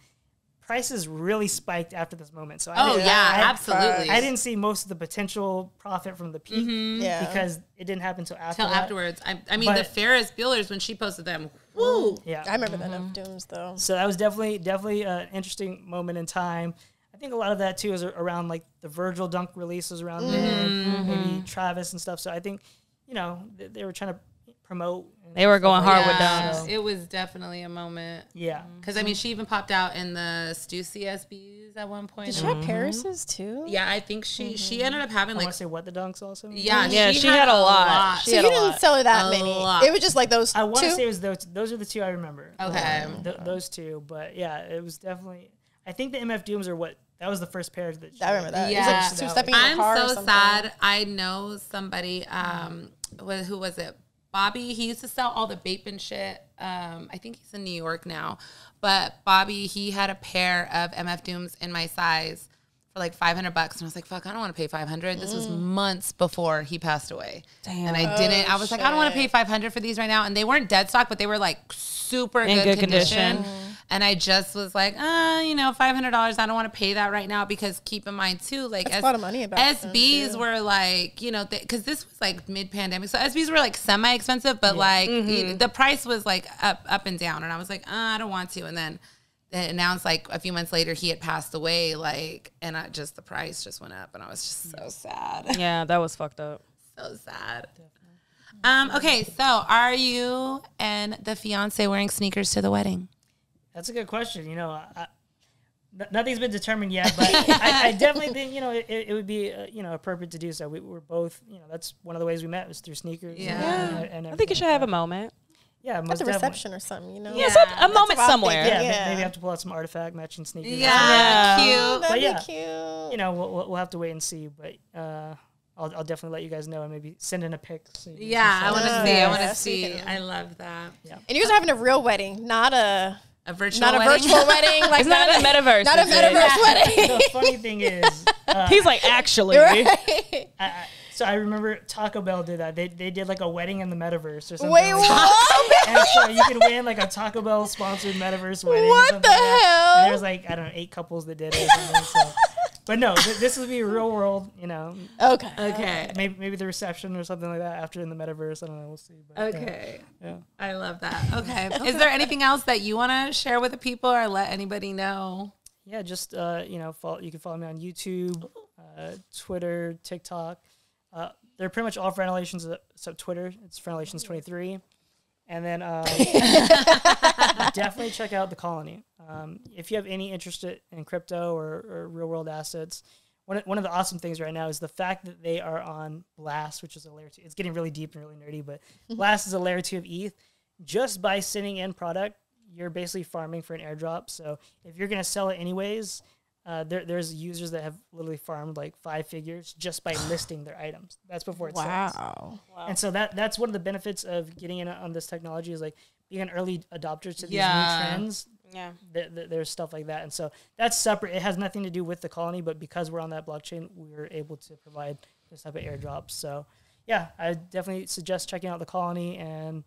prices really spiked after this moment. So absolutely. I didn't see most of the potential profit from the peak because it didn't happen until afterwards. I mean, the Ferris Bueller's, when she posted them, woo. Yeah, I remember that of Dooms, though. So that was definitely an interesting moment in time. I think a lot of that, too, is around, like, the Virgil Dunk releases around there, maybe Travis and stuff. So I think, they were trying to promote. They were going hard with Dunks. So. It was definitely a moment. Yeah. Because, I mean, she even popped out in the Stussy SBs at one point. Did she have Paris's, too? Yeah, I think she ended up having, I want to say what the Dunks also? Yeah, she had a lot. So you didn't sell her that many. It was just like those I want to say it was those are the two I remember. Okay. Those two. But, yeah, it was definitely... I think the MF Dooms are that was the first pair that I remember that. Yeah. It was like two-stepping in the car I'm or so something. sad. I know somebody, who was it? Bobby, he used to sell all the Bape and shit. I think he's in New York now. But Bobby, he had a pair of MF Dooms in my size for like $500. And I was like, fuck, I don't want to pay $500. This was months before he passed away. Damn. And I didn't. I was like, I don't want to pay $500 for these right now. And they weren't dead stock, but they were like super good condition. And I just was like, $500. I don't want to pay that right now because keep in mind too, like that's a lot of money SBs were like, because this was like mid-pandemic, so SBs were like semi-expensive, but the price was like up and down, and I was like, I don't want to. And then they announced like a few months later he had passed away, and the price just went up, and I was just so sad. Yeah, that was fucked up. So sad. Okay, so are you and the fiance wearing sneakers to the wedding? That's a good question. Nothing's been determined yet, but I definitely think, it would be, appropriate to do so. We're both, that's one of the ways we met was through sneakers. Yeah. And I think you should have a moment. Yeah, at the reception or something, Yeah, a moment somewhere. Maybe have to pull out some artifact matching sneakers. Yeah, cute. That'd be cute. We'll have to wait and see, but I'll definitely let you guys know and maybe send in a pic. So I want to see. I want to see. I love that. Yeah. And you guys are having a real wedding, not a virtual wedding. Like it's not a metaverse. Not a metaverse wedding. The funny thing is, he's like, actually. Right. So I remember Taco Bell did that. They did like a wedding in the metaverse or something. Wait, like what? And so you could win like a Taco Bell sponsored metaverse wedding. What the hell? And there was like, I don't know, 8 couples that did it. Or something, so. But no, this would be real world, Okay. Maybe the reception or something like that after in the metaverse. I don't know. We'll see. But, Okay. Yeah. I love that. Okay. Is there anything else that you want to share with the people or let anybody know? Yeah, just, you can follow me on YouTube, Twitter, TikTok. They're pretty much all Fran Relations except Twitter. It's Fran Relations 23. And then definitely check out The Colony. If you have any interest in crypto or real world assets, one of the awesome things right now is the fact that they are on Blast, which is a layer 2. It's getting really deep and really nerdy, but Blast is a layer 2 of ETH. Just by sending in product, you're basically farming for an airdrop. So if you're going to sell it anyways, there's users that have literally farmed like 5 figures just by listing their items. That's before it sells. Wow. And so that's one of the benefits of getting in on this technology is like being an early adopter to these new trends. Yeah. There's stuff like that. And so that's separate. It has nothing to do with the colony, but because we're on that blockchain, we're able to provide this type of airdrops. So yeah, I definitely suggest checking out the colony and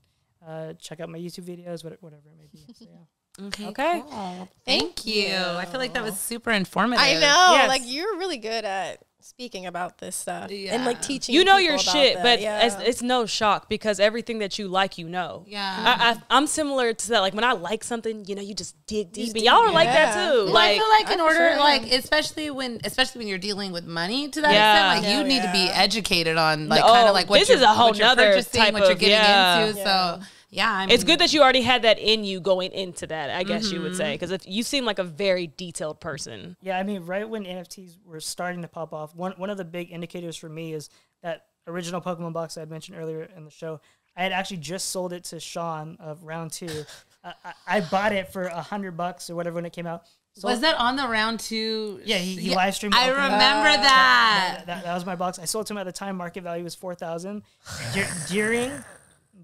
check out my YouTube videos, whatever it may be. So, yeah. Okay. Cool. Thank you. I feel like that was super informative. I know. Yes. Like, you're really good at speaking about this stuff and like teaching. You know people your about shit, that. but Yeah. it's no shock because everything that you like, you know. Yeah. I'm similar to that. Like when I like something, you know, you just dig deep. And y'all are like that too. Well, Like, I feel like in order, like especially when you're dealing with money to that extent, like you need to be educated on like kind of like what this you're, is a whole what you're nother purchasing, type what you're of- getting yeah. into. So yeah, I mean, it's good that you already had that in you going into that, I guess you would say. Because if you seem like a very detailed person. Yeah, I mean, right when NFTs were starting to pop off, one of the big indicators for me is that original Pokemon box I had mentioned earlier in the show. I had actually just sold it to Sean of round 2. I bought it for $100 or whatever when it came out. Was that on the round 2? Yeah, he live streamed. I opening. remember that. That was my box. I sold it to him at the time. Market value was $4,000.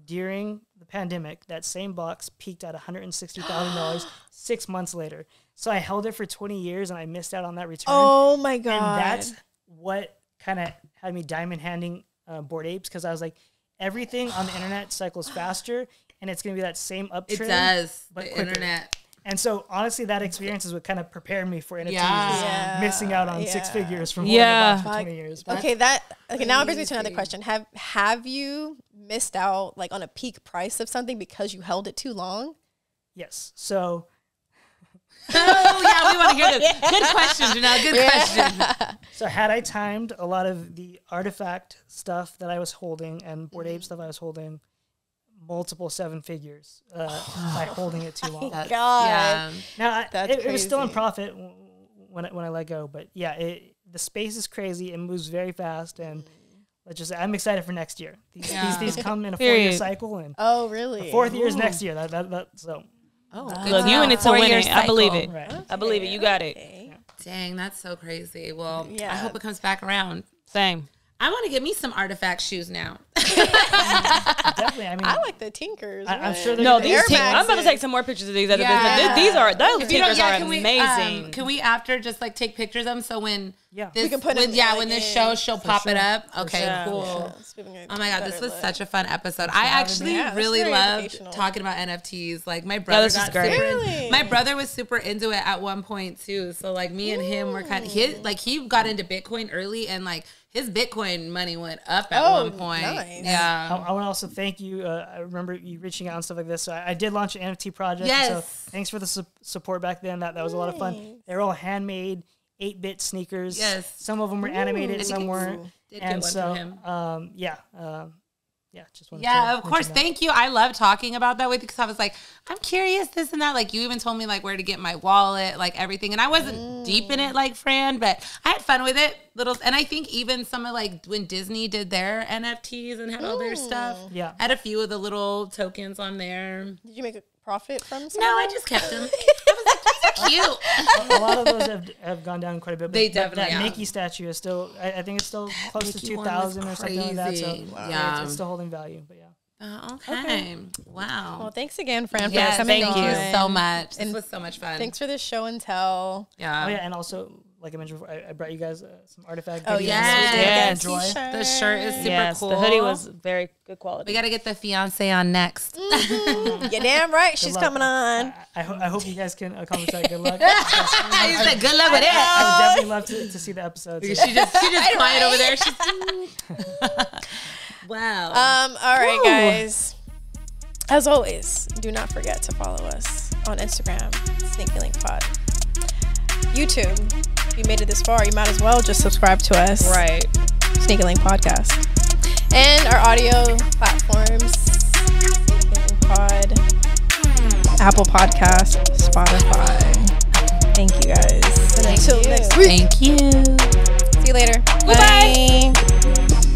During the pandemic, that same box peaked at $160,000 6 months later. So I held it for 20 years and I missed out on that return. Oh my God. And that's what kind of had me diamond handing Bored Apes, because I was like, everything on the internet cycles faster and it's going to be that same uptrend. It does. But The quicker. internet. And so honestly, that experience is what kind of prepared me for NFTs. Yeah. Missing out on 6 figures from Yeah. holding a box for 20 years. Okay, now it brings me to another question. Have you missed out like on a peak price of something because you held it too long? Yes. So Oh yeah, we want to hear this. Good question, Janelle. Good question. So had I timed a lot of the artifact stuff that I was holding and Bored Ape stuff I was holding, multiple 7 figures by holding it too long. God. Yeah. Now That's it was still in crazy. profit when I let go, but yeah, the space is crazy. It moves very fast, and let's just say I'm excited for next year. These come in a 4-year Period. cycle, and Oh, really? the 4th year is next year. So Look, you in it to win it. I believe it. right. I believe it. You got it. Okay. Dang, that's so crazy. Well, Yeah. I hope it comes back around. Same. I want to get me some artifact shoes now. Definitely. I mean, I like the Tinkers. I'm sure they're No, gonna- these Air I'm about to Maxes. take some more pictures of these. These Yeah. are those If you don't- tinkers are can we, amazing. can we after just like take pictures of them so when Yeah. this, We can put them, when this in. show she'll pop it sure. up. Okay, sure. cool. Speaking of Oh my god, this better was look. such a fun episode. I having actually me. Yeah, that's really very loved educational. talking about NFTs. Like my brother this is got great. super Really? my brother was super into it at one point too. So like me and him were kind of he got into Bitcoin early and like his Bitcoin money went up at Oh, one point. nice. Yeah. I want to also thank you. I remember you reaching out and stuff like this. So I did launch an NFT project. Yes. So thanks for the support back then. That was a lot of fun. They're all handmade 8-bit sneakers. Yes. Some of them were animated, some weren't. Did get And one so, from him. just wanted Yeah, to of course. mention that. Thank you. I love talking about that with you because I was like, I'm curious, this and that. Like, you even told me like where to get my wallet, like everything. And I wasn't deep in it like Fran, but I had fun with it. And I think even some of like when Disney did their NFTs and had all their stuff, Yeah. I had a few of the little tokens on there. Did you make a profit from some No, of I them? just kept them. I was like, that's so cute. A lot of those have gone down quite a bit. But They that definitely have. Mickey statue is still, I think it's still close to Mickey one was 2,000 or something like that. So crazy. yeah, it's still holding value. But yeah. Okay. Wow. Well, thanks again, Fran, for Yes, coming thank on. you so much. This And was so much fun. Thanks for this show and tell. Yeah. Oh yeah, and also like I mentioned before, I brought you guys some artifact. Oh goodies. yes. Yes. Enjoy. The shirt is super Yes, cool. the hoodie was very good quality. We got to get the fiance on next. You're damn right. She's luck. coming on. I hope you guys can accomplish that. Good luck. I said, good luck with it. I would definitely love to see the episodes. She just quiet over there. She's wow. All right, guys. As always, do not forget to follow us on Instagram, Sneaky Link Pod. YouTube, if you made it this far, you might as well just subscribe to us. Right. Sneaky Link Podcast. And our audio platforms, Sneaky Link Pod. Apple Podcasts, Spotify. Thank you guys. And until next week. Thank you. See you later. Bye. Bye.